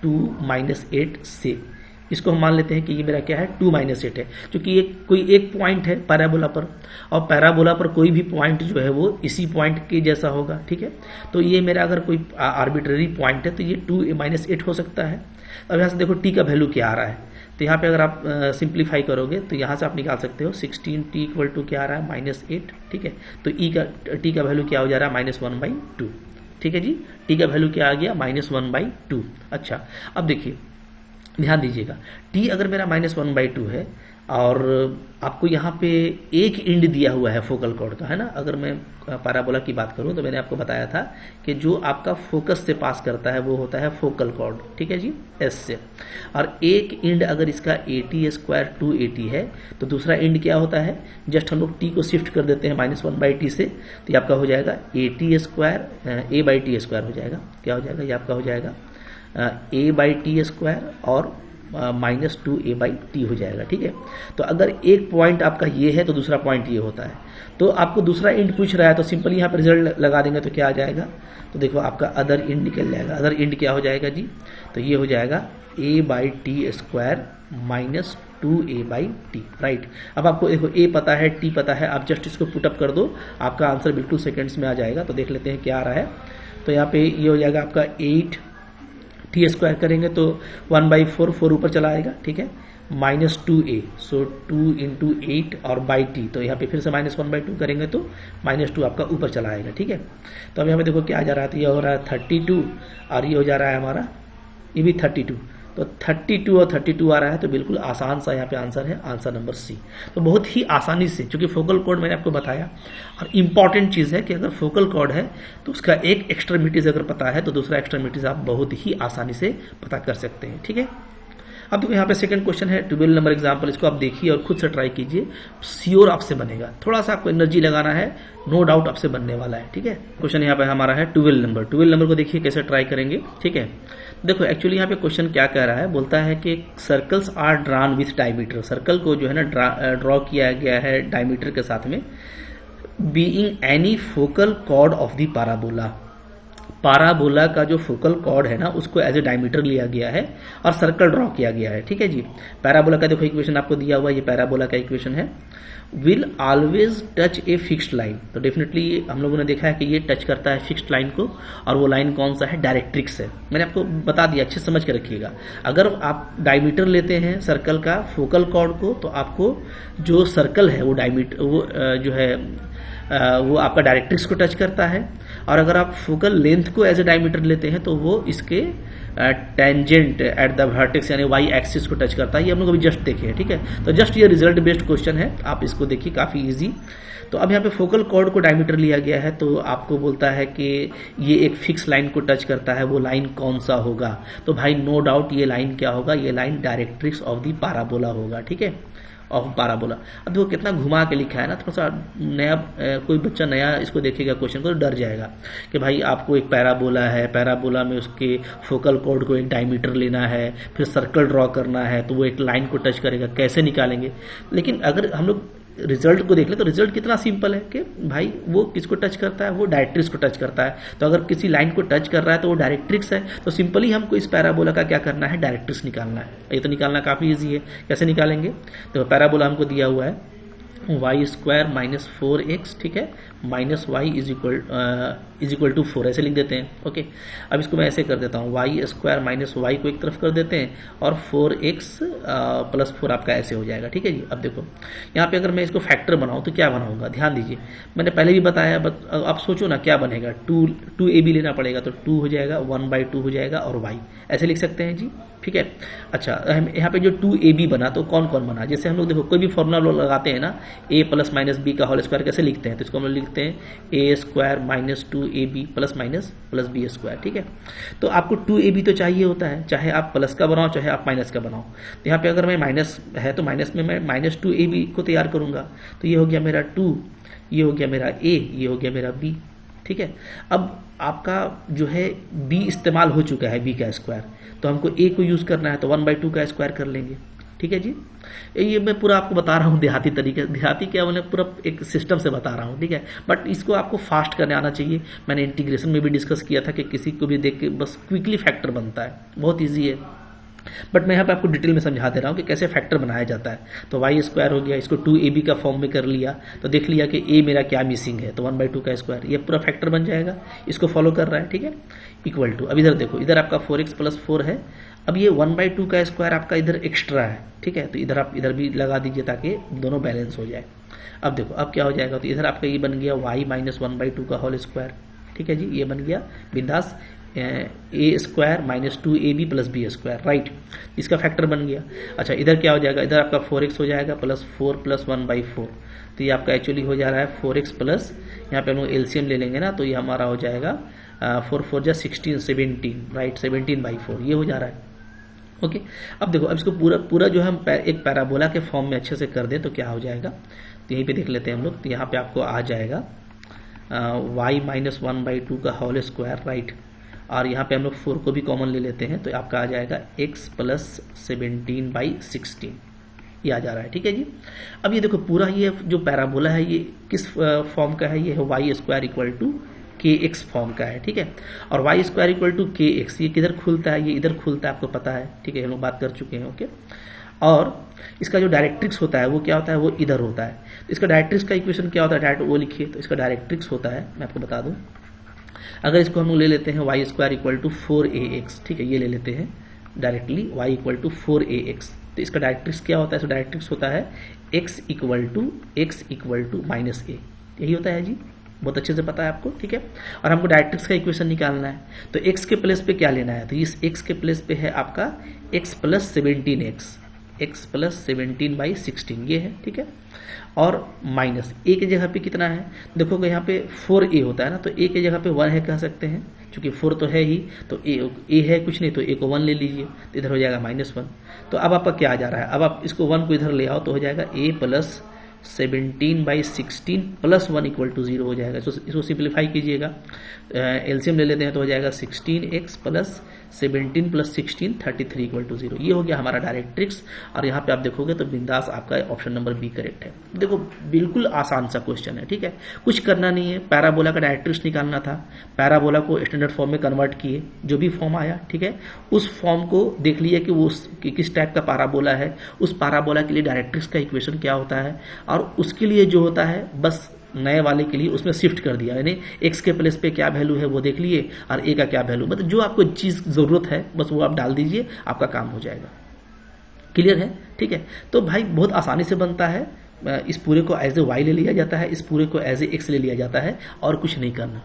2 - 8 से, इसको हम मान लेते हैं कि ये मेरा क्या है, 2 - 8 है, क्योंकि ये कोई एक पॉइंट है पैराबोला पर, और पैराबोला पर कोई भी पॉइंट जो है वो इसी पॉइंट के जैसा होगा। ठीक है, तो ये मेरा अगर कोई आर्बिट्ररी पॉइंट है तो ये 2 - 8 हो सकता है। अब यहाँ से देखो टी का वैल्यू क्या आ रहा है, तो यहाँ पे अगर आप सिंप्लीफाई करोगे तो यहाँ से आप निकाल सकते हो 16t = क्या आ रहा है, -8। ठीक है, तो टी का वैल्यू क्या हो जा रहा है, -1/2। ठीक है जी, टी का वैल्यू क्या आ गया, -1/2। अच्छा, अब देखिए ध्यान दीजिएगा, t अगर मेरा -1/2 है और आपको यहाँ पे एक एंड दिया हुआ है फोकल कॉर्ड का, है ना। अगर मैं पैराबोला की बात करूँ तो मैंने आपको बताया था कि जो आपका फोकस से पास करता है वो होता है फोकल कॉर्ड। ठीक है जी, एस से, और एक एंड अगर इसका 80² 280 है तो दूसरा एंड क्या होता है, जस्ट हम लोग t को शिफ्ट कर देते हैं -1/t से, तो ये आपका हो जाएगा 80² a/t² हो जाएगा। क्या हो जाएगा, ये आपका हो जाएगा a/t² और -2a/t हो जाएगा, ठीक है। तो अगर एक पॉइंट आपका ये है तो दूसरा पॉइंट ये होता है, तो आपको दूसरा इंड पूछ रहा है तो सिंपली यहाँ पर रिजल्ट लगा देंगे तो क्या आ जाएगा, तो देखो आपका अदर इंड निकल जाएगा। अदर इंड क्या हो जाएगा जी, तो ये हो जाएगा a/t² -2a/t, राइट। अब आपको देखो a पता है, t पता है, आप जस्ट इसको पुटअप कर दो, आपका आंसर बिल्कुल सेकेंड्स में आ जाएगा। तो देख लेते हैं क्या आ रहा है। तो यहाँ पे ये हो जाएगा आपका 8t² करेंगे तो 1/4, 4 ऊपर चला आएगा, ठीक है, -2a, सो 2 × 8 और बाई टी, तो यहाँ पे फिर से -1/2 करेंगे तो -2 आपका ऊपर चला आएगा, ठीक है। तो अब यहाँ पे देखो क्या आ जा रहा है, तो ये हो रहा है 32 और ये हो जा रहा है हमारा, ये भी 32, तो 32 और 32 आ रहा है, तो बिल्कुल आसान सा यहाँ पे आंसर है, आंसर नंबर सी। तो बहुत ही आसानी से, चूंकि फोकल कॉर्ड मैंने आपको बताया, और इम्पॉर्टेंट चीज़ है कि अगर फोकल कॉर्ड है तो उसका एक एक्सट्रीमिटीज अगर पता है तो दूसरा एक्सट्रीमिटीज आप बहुत ही आसानी से पता कर सकते हैं, ठीक है। अब देखो यहाँ पे सेकंड क्वेश्चन है 12 नंबर एग्जाम्पल, इसको आप देखिए और खुद से ट्राई कीजिए, श्योर आपसे बनेगा, थोड़ा सा आपको एनर्जी लगाना है, नो डाउट आपसे बनने वाला है, ठीक है। क्वेश्चन यहाँ पे हमारा है 12 नंबर। 12 नंबर को देखिए कैसे ट्राई करेंगे, ठीक है। देखो एक्चुअली यहाँ पे क्वेश्चन क्या कह रहा है, बोलता है कि circles are drawn with diameter, circle को जो है ना ड्रॉ किया गया है डायमीटर के साथ में, being any focal chord of the parabola, parabola का जो फोकल कॉर्ड है ना उसको एज ए डायमीटर लिया गया है और सर्कल ड्रॉ किया गया है, ठीक है जी। पैराबोला का देखो इक्वेशन आपको दिया हुआ है, ये पैराबोला का इक्वेशन है, will always touch a fixed line, तो डेफिनेटली हम लोगों ने देखा है कि ये टच करता है फिक्स्ड लाइन को, और वो लाइन कौन सा है, डायरेक्ट्रिक्स है। मैंने आपको बता दिया, अच्छे समझ के रखिएगा। अगर आप डायमीटर लेते हैं सर्कल का फोकल कॉर्ड को, तो आपको जो सर्कल है वो डायमीटर, वो जो है वो आपका डायरेक्ट्रिक्स को टच करता है, और अगर आप फोकल लेंथ को एज ए डायमीटर लेते हैं तो वो इसके टेंजेंट एट द वर्टेक्स यानी वाई एक्सिस को टच करता है। ये हम लोग अभी जस्ट देखे हैं, ठीक है। तो जस्ट ये रिजल्ट बेस्ड क्वेश्चन है, आप इसको देखिए, काफी इजी। तो अब यहाँ पे फोकल कॉर्ड को डायमीटर लिया गया है, तो आपको बोलता है कि ये एक फिक्स लाइन को टच करता है, वो लाइन कौन सा होगा, तो भाई नो डाउट ये लाइन क्या होगा, ये line directrix of the parabola होगा, ठीक है, ऑफ पैराबोला। अब देखो कितना घुमा के लिखा है ना, थोड़ा सा नया, कोई बच्चा नया इसको देखेगा क्वेश्चन को तो डर जाएगा कि भाई आपको एक पैराबोला है, पैराबोला में उसके फोकल कॉर्ड को एक डायमीटर लेना है, फिर सर्कल ड्रॉ करना है, तो वो एक लाइन को टच करेगा, कैसे निकालेंगे। लेकिन अगर हम लोग रिजल्ट को देख ले तो रिजल्ट कितना सिंपल है कि भाई वो किसको टच करता है, वो डायरेक्ट्रिक्स को टच करता है। तो अगर किसी लाइन को टच कर रहा है तो वो डायरेक्ट्रिक्स है, तो सिंपली हमको इस पैराबोला का क्या करना है, डायरेक्ट्रिक्स निकालना है। ये तो निकालना काफी इजी है, कैसे निकालेंगे, तो पैराबोला हमको दिया हुआ है y² - 4x, ठीक है, -y इज इक्वल टू 4, ऐसे लिख देते हैं, ओके। अब इसको मैं ऐसे कर देता हूँ, y² - y को एक तरफ कर देते हैं और 4x + 4 आपका ऐसे हो जाएगा, ठीक है जी। अब देखो यहाँ पे अगर मैं इसको फैक्टर बनाऊँ तो क्या बनाऊंगा, ध्यान दीजिए, मैंने पहले भी बताया, बट आप सोचो ना क्या बनेगा, 2ab लेना पड़ेगा, तो 2 हो जाएगा, 1/2 हो जाएगा और y, ऐसे लिख सकते हैं जी, ठीक है। अच्छा यहाँ पे जो 2ab बना तो कौन कौन बना, जैसे हम लोग देखो कोई भी फॉर्मूला लगाते हैं ना, a + - b का होल स्क्वायर कैसे लिखते हैं, तो इसको हम लोग लिखते हैं a² - 2ab + b², ठीक है। तो आपको 2ab तो चाहिए होता है, चाहे आप प्लस का बनाओ चाहे आप माइनस का बनाओ। तो यहाँ पे अगर मैं माइनस है तो माइनस में मैं -2ab को तैयार करूंगा, तो ये हो गया मेरा 2, ये हो गया मेरा a, ये हो गया मेरा b, ठीक है। अब आपका जो है b इस्तेमाल हो चुका है, b का स्क्वायर, तो हमको a को यूज करना है, तो 1/2 का स्क्वायर कर लेंगे, ठीक है जी। ये मैं पूरा आपको बता रहा हूँ देहाती तरीके, देहाती क्या मैंने पूरा एक सिस्टम से बता रहा हूँ, ठीक है। बट इसको आपको फास्ट करने आना चाहिए। मैंने इंटीग्रेशन में भी डिस्कस किया था कि किसी को भी देख के बस क्विकली फैक्टर बनता है, बहुत ईजी है, बट मैं यहाँ पे आपको डिटेल में समझा दे रहा हूँ कि कैसे फैक्टर बनाया जाता है। तो y² हो गया, इसको 2ab का फॉर्म में कर लिया, तो देख लिया कि a मेरा क्या मिसिंग है, तो 1/2 का स्क्वायर, ये पूरा फैक्टर बन जाएगा, इसको फॉलो कर रहा है, ठीक है, इक्वल टू। अब इधर देखो, इधर आपका 4x + 4 है, अब ये 1/2 का स्क्वायर आपका इधर एक्स्ट्रा है, ठीक है, तो इधर आप इधर भी लगा दीजिए ताकि दोनों बैलेंस हो जाए। अब देखो अब क्या हो जाएगा, तो इधर आपका ये बन गया y - 1/2 का होल स्क्वायर, ठीक है जी, ये बन गया बिंदास a² - 2ab + b², राइट, इसका फैक्टर बन गया। अच्छा इधर क्या हो जाएगा, इधर आपका 4x हो जाएगा + 4 + 1/4, तो ये आपका एक्चुअली हो जा रहा है 4x प्लस, यहाँ पे हम लोग एलसीएम ले लेंगे ना, तो ये हमारा हो जाएगा 4 × 4 = 16, 17, राइट, 17/4 ये हो जा रहा है, ओके। अब देखो अब इसको पूरा जो हम एक पैराबोला के फॉर्म में अच्छे से कर दें तो क्या हो जाएगा, तो यहीं पे देख लेते हैं हम लोग, तो यहाँ पे आपको आ जाएगा y - 1/2 का होल स्क्वायर, राइट, और यहाँ पे हम लोग 4 को भी कॉमन ले लेते हैं, तो आपका आ जाएगा x प्लस 17/16 ये आ जा रहा है। ठीक है जी। अब ये देखो पूरा ये जो पैराबोला है ये किस फॉर्म का है, ये है y square equal to kx form का है। ठीक है, और y square equal to kx ये किधर खुलता है, ये इधर खुलता है, आपको पता है। ठीक है, हम लोग बात कर चुके हैं। ओके, और इसका जो डायरेक्ट्रिक्स होता है वो क्या होता है, वो इधर होता है। तो इसका डायरेक्ट्रिक्स का इक्वेशन क्या होता है, डायरेक्ट वो लिखिए। तो इसका डायरेक्ट्रिक्स होता है, मैं आपको बता दूं, अगर इसको हम लोग ले लेते हैं Y square equal to 4ax, ठीक है, ये ले लेते हैं directly y equal to 4ax, तो इसका डायरेक्ट्रिक्स क्या होता है, इसका डायरेक्ट्रिक्स होता है x equal to minus a, यही होता है जी, बहुत अच्छे से पता है आपको। ठीक है, और हमको डायरेक्ट्रिक्स का इक्वेशन निकालना है, तो x के प्लेस पे क्या लेना है, तो इस x के प्लेस पे है आपका x प्लस 17/16 ये है। ठीक है, और माइनस a की जगह पे कितना है, देखोगे यहाँ पे 4a होता है ना, तो a की जगह पे 1 है कह सकते हैं, क्योंकि 4 तो है ही, तो a है कुछ नहीं, तो a को 1 ले लीजिए, तो इधर हो जाएगा -1। तो अब आपका क्या आ जा रहा है, अब आप इसको 1 को इधर ले आओ तो हो जाएगा a plus 17/16 plus 1 equal to 0 हो जाएगा। इसको सिंप्लीफाई कीजिएगा, एलसीएम ले लेते हैं तो हो जाएगा 16x plus 17 plus 16 33 equal to 0। ये हो गया हमारा डायरेक्ट्रिक्स, और यहाँ पे आप देखोगे तो बिंदास आपका ऑप्शन नंबर बी करेक्ट है। देखो बिल्कुल आसान सा क्वेश्चन है। ठीक है, कुछ करना नहीं है, पैराबोला का डायरेक्ट्रिक्स निकालना था, पैराबोला को स्टैंडर्ड फॉर्म में कन्वर्ट किए, जो भी फॉर्म आया, ठीक है, उस फॉर्म को देख लिया कि वो किस टाइप का पैराबोला है, उस पैराबोला के लिए डायरेक्ट्रिक्स का इक्वेशन क्या होता है, और उसके लिए जो होता है बस नए वाले के लिए उसमें शिफ्ट कर दिया, यानी x के प्लेस पे क्या वैल्यू है वो देख लिए, और a का क्या वैल्यू, मतलब जो आपको चीज़ ज़रूरत है बस वो आप डाल दीजिए, आपका काम हो जाएगा। क्लियर है? ठीक है, तो भाई बहुत आसानी से बनता है, इस पूरे को एज ए y ले लिया जाता है, इस पूरे को एज ए x ले लिया जाता है, और कुछ नहीं करना।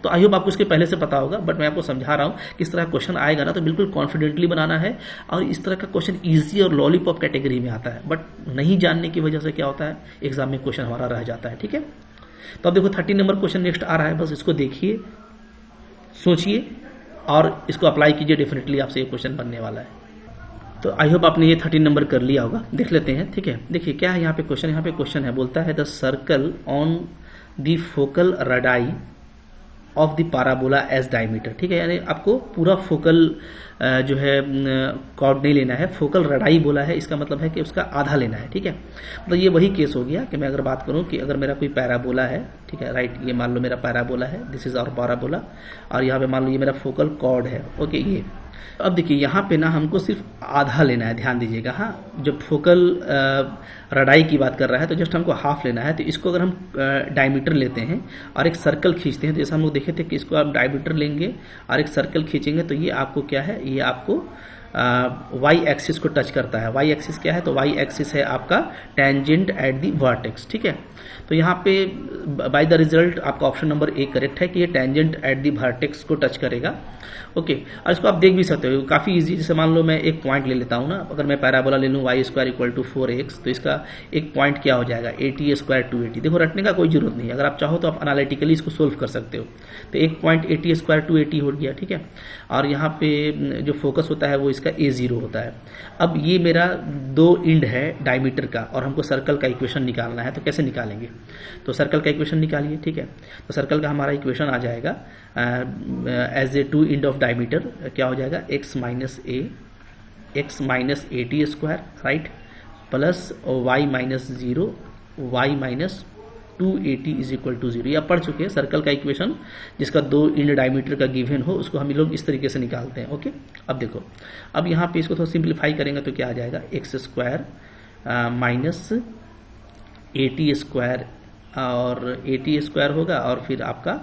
तो आई होप आपको इसके पहले से पता होगा, बट मैं आपको समझा रहा हूँ किस तरह क्वेश्चन आएगा ना, तो बिल्कुल कॉन्फिडेंटली बनाना है, और इस तरह का क्वेश्चन इजी और लॉलीपॉप कैटेगरी में आता है, बट नहीं जानने की वजह से क्या होता है, एग्जाम में क्वेश्चन हमारा रह जाता है। ठीक है, तो अब देखो 30 नंबर क्वेश्चन नेक्स्ट आ रहा है, बस इसको देखिए, सोचिए और इसको अप्लाई कीजिए, डेफिनेटली आपसे ये क्वेश्चन बनने वाला है। तो आई होप आपने ये 30 नंबर कर लिया होगा, देख लेते हैं। ठीक है, देखिए क्या है यहाँ पे क्वेश्चन है, बोलता है the circle on the focal radii of the parabola as diameter. ठीक है, यानी आपको पूरा फोकल जो है कॉर्ड नहीं लेना है, फोकल रेडाई बोला है, इसका मतलब है कि उसका आधा लेना है। ठीक है, मतलब ये वही केस हो गया कि मैं अगर बात करूं कि अगर मेरा कोई पैराबोला है, ठीक है, राइट, ये मान लो मेरा पैराबोला है, दिस इज आवर पैराबोला, और यहाँ पे मान लो ये मेरा फोकल कॉर्ड है। ओके, ये अब देखिए यहाँ पे ना हमको सिर्फ आधा लेना है, ध्यान दीजिएगा। हाँ, जब फोकल रेडाई की बात कर रहा है तो जस्ट हमको हाफ लेना है, तो इसको अगर हम डायमीटर लेते हैं और एक सर्कल खींचते हैं, तो जैसा हम लोग देखे थे कि इसको आप डायमीटर लेंगे और एक सर्कल खींचेंगे, तो ये आपको क्या है, ये आपको वाई एक्सिस को टच करता है। वाई एक्सिस क्या है, तो वाई एक्सिस है आपका टेंजेंट एट दी वर्टेक्स। ठीक है, तो यहाँ पे बाय द रिजल्ट आपका ऑप्शन नंबर ए करेक्ट है कि ये टेंजेंट एट दी वर्टेक्स को टच करेगा। ओके, और इसको आप देख भी सकते हो, काफ़ी इजी। जैसे मान लो मैं एक पॉइंट ले लेता हूँ ना, अगर मैं पैराबोला ले लूँ Y square equal to 4x, तो इसका एक पॉइंट क्या हो जाएगा, 80 स्क्वायर 280। देखो रटने का कोई जरूरत नहीं है, अगर आप चाहो तो आप एनालिटिकली इसको सोल्व कर सकते हो। तो एक पॉइंट 80 स्क्वायर 280 हो गया। ठीक है, और यहाँ पे जो फोकस होता है वो इसका A0 होता है। अब ये मेरा 2 इंड है डायमीटर का, और हमको सर्कल का इक्वेशन निकालना है, तो कैसे निकालेंगे, तो सर्कल का इक्वेशन निकालिए। ठीक है, तो सर्कल का हमारा इक्वेशन आ जाएगा as a 2 end of diameter, क्या हो जाएगा, x minus 80 square, right, plus y minus 0 y minus 280 is equal to 0। ये आप पढ़ चुके हैं, सर्कल का इक्वेशन जिसका 2 इंड डायमीटर का गिवन हो उसको हम लोग इस तरीके से निकालते हैं। ओके, अब देखो, अब यहाँ पे इसको थोड़ा सिंप्लीफाई करेंगे तो क्या आ जाएगा, x स्क्वायर माइनस 80 स्क्वायर, और 80 स्क्वायर होगा और फिर आपका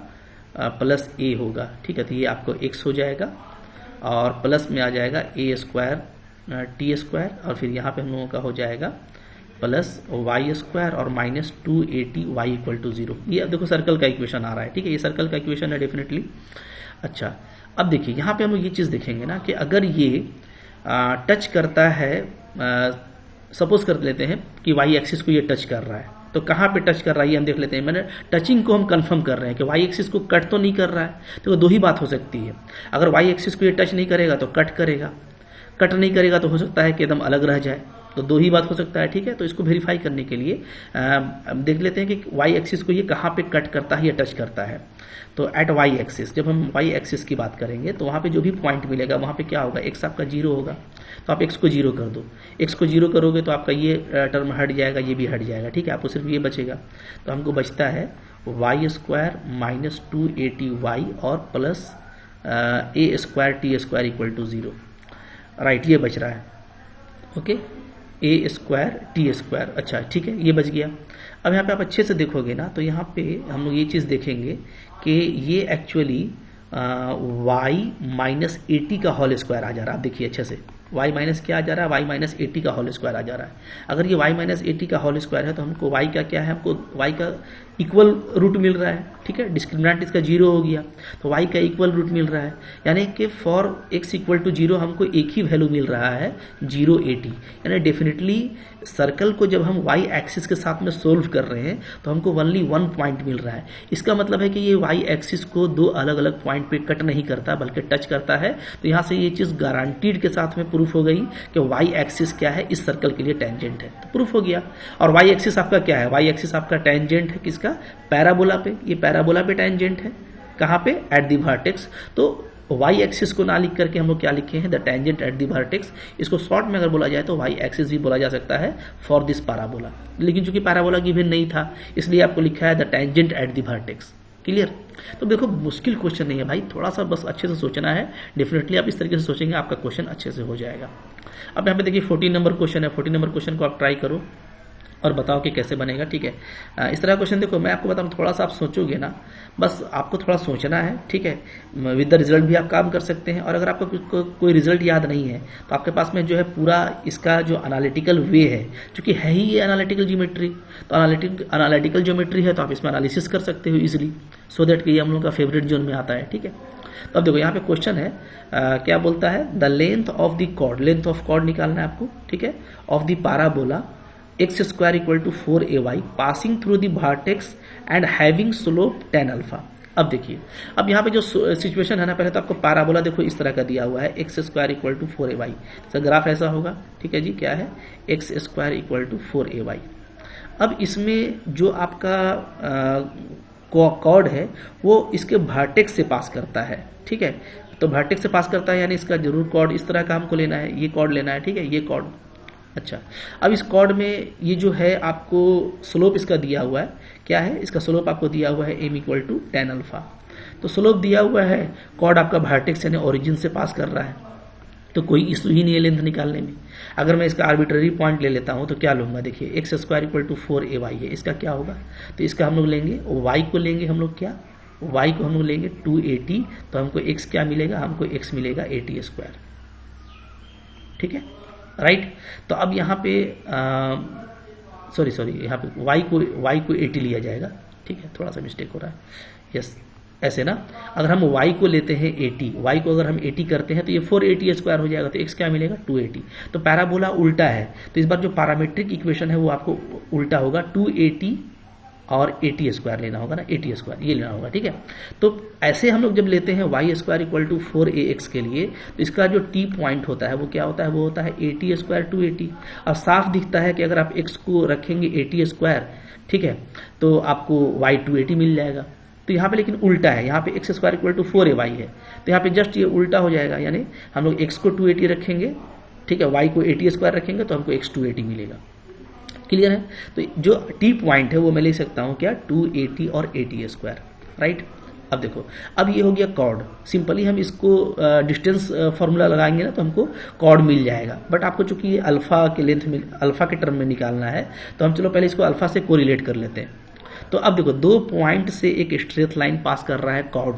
प्लस a होगा। ठीक है, तो ये आपको x हो जाएगा, और प्लस में आ जाएगा a स्क्वायर t स्क्वायर, और फिर यहाँ पे हम लोगों का हो जाएगा प्लस y स्क्वायर और माइनस 280 y इक्वल टू 0। ये अब देखो सर्कल का इक्वेशन आ रहा है। ठीक है, ये सर्कल का इक्वेशन है डेफिनेटली। अच्छा, अब देखिए यहाँ पे हम लोग ये चीज़ देखेंगे ना कि अगर ये टच करता है, सपोज कर लेते हैं कि y एक्सिस को ये टच कर रहा है, तो कहाँ पे टच कर रहा है ये हम देख लेते हैं। मैंने टचिंग को हम कंफर्म कर रहे हैं कि y एक्सिस को कट तो नहीं कर रहा है, तो दो ही बात हो सकती है, अगर y एक्सिस को ये टच नहीं करेगा तो कट करेगा, कट नहीं करेगा तो हो सकता है कि एकदम अलग रह जाए। तो दो ही बात हो सकता है, ठीक है। तो इसको वेरीफाई करने के लिए देख लेते हैं कि वाई एक्सिस को ये कहाँ पे कट करता है या टच करता है। तो एट वाई एक्सिस, जब हम वाई एक्सिस की बात करेंगे तो वहाँ पे जो भी पॉइंट मिलेगा वहाँ पे क्या होगा, एक्स आपका 0 होगा, तो आप एक्स को 0 कर दो। एक्स को 0 करोगे तो आपका ये टर्म हट जाएगा, ये भी हट जाएगा, ठीक है। आपको सिर्फ ये बचेगा, तो हमको बचता है वाई स्क्वायर माइनस 280y और plus a square t square equal to 0, right, ये बच रहा है, okay, a square t square, अच्छा ठीक है, ये बच गया। अब यहाँ पे आप अच्छे से देखोगे ना तो यहाँ पे हम लोग ये चीज़ देखेंगे कि ये एक्चुअली वाई माइनस 80 का होल स्क्वायर आ जा रहा है। आप देखिए अच्छे से, y माइनस क्या आ जा रहा है, y माइनस 80 का होल स्क्वायर आ जा रहा है। अगर ये y माइनस 80 का होल स्क्वायर है तो हमको y का क्या है, हमको y का इक्वल रूट मिल रहा है, ठीक है, डिस्क्रिमिनेंट इसका 0 हो गया, तो y का इक्वल रूट मिल रहा है, यानी कि फॉर x इक्वल टू 0 हमको एक ही वैल्यू मिल रहा है 080, यानी डेफिनेटली सर्कल को जब हम y एक्सिस के साथ में सोल्व कर रहे हैं तो हमको ओनली 1 पॉइंट मिल रहा है। इसका मतलब है कि ये y एक्सिस को दो अलग अलग पॉइंट पे कट नहीं करता बल्कि टच करता है। तो यहाँ से ये चीज़ गारंटीड के साथ में प्रूफ हो गई कि y एक्सिस क्या है, इस सर्कल के लिए टेंजेंट है, तो प्रूफ हो गया। और y एक्सिस आपका क्या है, y एक्सिस आपका टेंजेंट है किसका, पैराबोला पे, ये पैराबोला पे टेंजेंट है, कहाँ पे, एट द वर्टेक्स। तो y एक्सिस को ना लिख करके हम लोग क्या लिखे हैं, the tangent at the vertex. इसको शॉर्ट में अगर बोला जाए तो y एक्सिस भी बोला जा सकता है फॉर दिस पैराबोला, लेकिन चूंकि पैराबोला गिवन नहीं था इसलिए आपको लिखा है the tangent at the vertex. Clear. तो देखो मुश्किल क्वेश्चन नहीं है भाई, थोड़ा सा बस अच्छे से सोचना है, डेफिनेटली आप इस तरीके से सोचेंगे आपका क्वेश्चन अच्छे से हो जाएगा। अब यहाँ पे देखिए 14 नंबर क्वेश्चन है, 14 नंबर क्वेश्चन को आप ट्राई करो और बताओ कि कैसे बनेगा, ठीक है। इस तरह क्वेश्चन देखो मैं आपको बताऊँ, थोड़ा सा आप सोचोगे ना, बस आपको थोड़ा सोचना है, ठीक है। विद द रिजल्ट भी आप काम कर सकते हैं, और अगर आपको कोई रिजल्ट याद नहीं है तो आपके पास में जो है पूरा इसका जो एनालिटिकल वे है, क्योंकि है ही ये एनालिटिकल ज्योमेट्री, तो एनालिटिकल ज्योमेट्री है तो आप इसमें एनालिसिस कर सकते हो इजिली, सो दैट कि ये हम लोग का फेवरेट जोन में आता है, ठीक है। तो अब देखो यहाँ पे क्वेश्चन है, क्या बोलता है, the length of the chord, length of chord निकालना है आपको, ठीक है, of the parabola x square equal to 4ay passing through the vertex and having slope tan alpha. अब देखिए, अब यहाँ पे जो सिचुएशन है ना, पहले तो आपको पैराबोला देखो इस तरह का दिया हुआ है, x square equal to 4ay, तो ग्राफ ऐसा होगा, ठीक है जी, क्या है, x square equal to 4ay। अब इसमें जो आपका कॉर्ड है वो इसके वर्टेक्स से पास करता है, ठीक है, तो वर्टेक्स से पास करता है यानी इसका जरूर कॉर्ड इस तरह का हमको लेना है, ये कॉर्ड लेना है, ठीक है, ये कॉर्ड। अच्छा, अब इस कॉर्ड में ये जो है आपको स्लोप इसका दिया हुआ है, क्या है, इसका स्लोप आपको दिया हुआ है m equal to tan alpha. तो स्लोप दिया हुआ है, कॉर्ड आपका वर्टेक्स यानी ओरिजिन से पास कर रहा है, तो कोई इशू ही नहीं है लेंथ निकालने में। अगर मैं इसका आर्बिट्ररी पॉइंट ले लेता हूं तो क्या लूंगा, देखिए x square equal to 4ay है, इसका क्या होगा, तो इसका हम लोग लेंगे y को लेंगे हम लोग, क्या y को हम लोग लेंगे 280, तो हमको x क्या मिलेगा, हमको x मिलेगा 80 स्क्वायर, ठीक है, राइट। तो अब यहाँ पे सॉरी यहाँ पे y को 80 लिया जाएगा, ठीक है, थोड़ा सा मिस्टेक हो रहा है, यस ऐसे ना, अगर हम y को लेते हैं 80, y को अगर हम 80 करते हैं तो ये 480 स्क्वायर हो जाएगा, तो x क्या मिलेगा 280। तो पैराबोला उल्टा है, तो इस बार जो पैरामेट्रिक इक्वेशन है वो आपको उल्टा होगा, 280 और 80 स्क्वायर लेना होगा ना, 80 स्क्वायर ये लेना होगा, ठीक है। तो ऐसे हम लोग जब लेते हैं y square equal to 4ax के लिए, तो इसका जो t पॉइंट होता है वो क्या होता है, वो होता है 80 स्क्वायर 280। अब साफ दिखता है कि अगर आप x को रखेंगे 80 स्क्वायर, ठीक है, तो आपको y 280 मिल जाएगा। तो यहाँ पे लेकिन उल्टा है, यहाँ पे x square equal to 4ay है, तो यहाँ पे जस्ट ये उल्टा हो जाएगा, यानी हम लोग x को 280 रखेंगे, ठीक है, y को 80 स्क्वायर रखेंगे तो हमको x 280 मिलेगा। क्लियर है। तो जो टी पॉइंट है वो मैं ले सकता हूँ क्या, 280 और 80 स्क्वायर, राइट। अब देखो, अब ये हो गया कॉर्ड, सिंपली हम इसको डिस्टेंस फॉर्मूला लगाएंगे ना तो हमको कॉर्ड मिल जाएगा, बट आपको चूंकि ये अल्फा के लेंथ में, अल्फा के टर्म में निकालना है, तो हम चलो पहले इसको अल्फा से कोरिलेट कर लेते हैं। तो अब देखो, दो पॉइंट से एक स्ट्रेट लाइन पास कर रहा है कॉर्ड,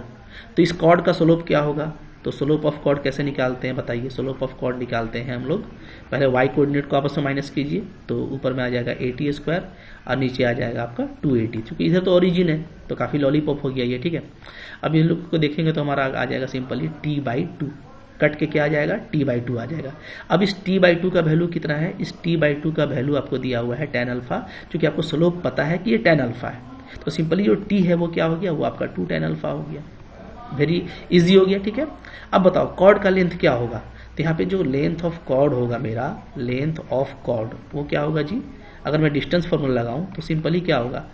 तो इस कॉर्ड का स्लोप क्या होगा, तो स्लोप ऑफ कॉर्ड कैसे निकालते हैं बताइए। स्लोप ऑफ कॉर्ड निकालते हैं हम लोग, पहले y कोऑर्डिनेट को आपस में माइनस कीजिए, तो ऊपर में आ जाएगा 80 स्क्वायर और नीचे आ जाएगा आपका 280, क्योंकि इधर तो ओरिजिन है तो काफ़ी लॉलीपॉप हो गया ये, ठीक है। अब इन लोग को देखेंगे तो हमारा आ जाएगा सिंपली t/2, कट के क्या आ जाएगा, t/2 आ जाएगा। अब इस t/2 का वैल्यू कितना है, इस t/2 का वैल्यू आपको दिया हुआ है tan अल्फा, क्योंकि आपको स्लोप पता है कि ये tan अल्फा है, तो सिंपली जो t है वो क्या हो गया, वो आपका 2 tan अल्फा हो गया, वेरी इजी हो गया, ठीक है। अब बताओ कॉर्ड का लेंथ क्या होगा, तो यहाँ पे जो लेंथ ऑफ कॉर्ड होगा मेरा, लेंथ ऑफ कॉर्ड वो क्या होगा जी, अगर मैं डिस्टेंस फॉर्मूला लगाऊं तो सिंपली क्या होगा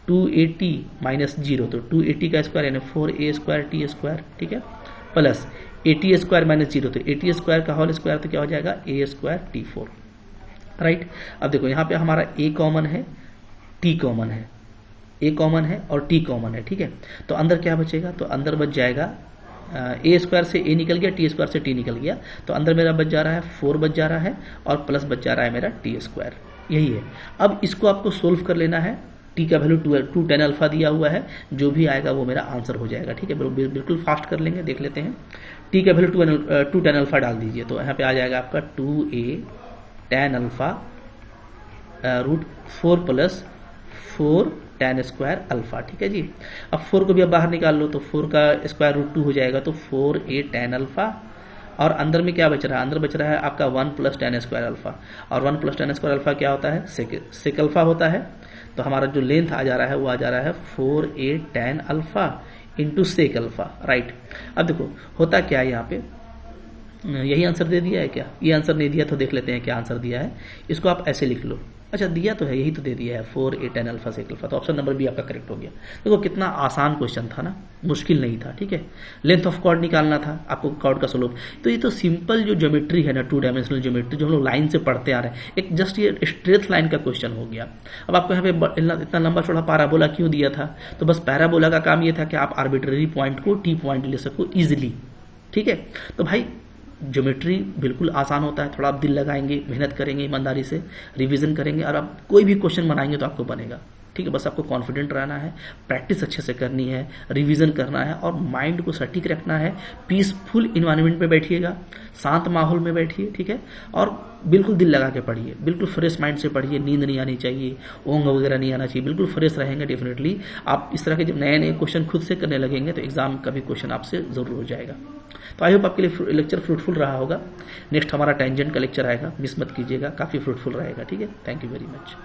280 माइनस 0, तो 280 का स्क्वायर यानी 4a स्क्वायर टी स्क्वायर, ठीक है, प्लस 80 स्क्वायर माइनस 0, तो 80 स्क्वायर का होल स्क्वायर तो क्या हो जाएगा a स्क्वायर t4, राइट। अब देखो यहाँ पे हमारा a कॉमन है, t कॉमन है, a कॉमन है और t कॉमन है, ठीक है। तो अंदर क्या बचेगा, तो अंदर बच जाएगा a स्क्वायर से a निकल गया, t स्क्वायर से t निकल गया, तो अंदर मेरा बच जा रहा है 4 बच जा रहा है और प्लस बच जा रहा है मेरा t स्क्वायर, यही है। अब इसको आपको सोल्व कर लेना है, t का वैल्यू 2 tan अल्फा दिया हुआ है, जो भी आएगा वो मेरा आंसर हो जाएगा, ठीक है। बिल्कुल फास्ट कर लेंगे, देख लेते हैं। t का वैल्यू 2 tan अल्फा डाल दीजिए, तो यहाँ पे आ जाएगा आपका 2a tan alpha root 4 plus 4 tan square alpha, ठीक है जी। अब 4 को भी अब बाहर निकाल लो, तो 4 का स्क्वायर रूट 2 हो जाएगा, तो 4a tan अल्फा, और अंदर में क्या बच रहा है, अंदर बच रहा है आपका 1 प्लस tan स्क्वायर अल्फा, और 1 प्लस tan स्क्वायर अल्फा क्या होता है, सेक अल्फा होता है। तो हमारा जो लेंथ आ जा रहा है वो आ जा रहा है 4a tan alpha into sec alpha, right. अब देखो होता क्या है यहाँ पे, यही आंसर दे दिया है क्या, ये आंसर नहीं दिया तो देख लेते हैं क्या आंसर दिया है। इसको आप ऐसे लिख लो, अच्छा दिया तो है, यही तो दे दिया है 4a tan alpha sec alpha, तो ऑप्शन नंबर बी आपका करेक्ट हो गया। देखो कितना आसान क्वेश्चन था ना, मुश्किल नहीं था, ठीक है। लेंथ ऑफ कॉर्ड निकालना था आपको, कॉर्ड का स्लोप, तो ये तो सिंपल जो ज्योमेट्री है ना, 2 डायमेंशनल ज्योमेट्री जो हम लोग लाइन से पढ़ते आ रहे हैं, एक जस्ट ये स्ट्रेट लाइन का क्वेश्चन हो गया। अब आपको यहाँ पे इतना लंबा चौड़ा पैराबोला क्यों दिया था, तो बस पैराबोला का काम ये था कि आप आर्बिट्ररी पॉइंट को टी पॉइंट ले सको इजिली, ठीक है। तो भाई ज्योमेट्री बिल्कुल आसान होता है, थोड़ा आप दिल लगाएंगे, मेहनत करेंगे, ईमानदारी से रिवीजन करेंगे, और आप कोई भी क्वेश्चन बनाएंगे तो आपको बनेगा, ठीक है। बस आपको कॉन्फिडेंट रहना है, प्रैक्टिस अच्छे से करनी है, रिवीजन करना है, और माइंड को सटीक रखना है। पीसफुल इन्वायरमेंट में बैठिएगा, शांत माहौल में बैठिए, ठीक है, और बिल्कुल दिल लगा के पढ़िए, बिल्कुल फ्रेश माइंड से पढ़िए, नींद नहीं आनी चाहिए, ऊँग वगैरह नहीं आना चाहिए, बिल्कुल फ्रेश रहेंगे। डेफिनेटली आप इस तरह के जब नए नए क्वेश्चन खुद से करने लगेंगे तो एग्जाम का भी क्वेश्चन आपसे जरूर हो जाएगा। तो आई होप आपके लिए लेक्चर फ्रूटफुल रहा होगा। नेक्स्ट हमारा टेंजेंट का लेक्चर आएगा, मिस मत कीजिएगा, काफ़ी फ्रूटफुल रहेगा, ठीक है। Thank you very much.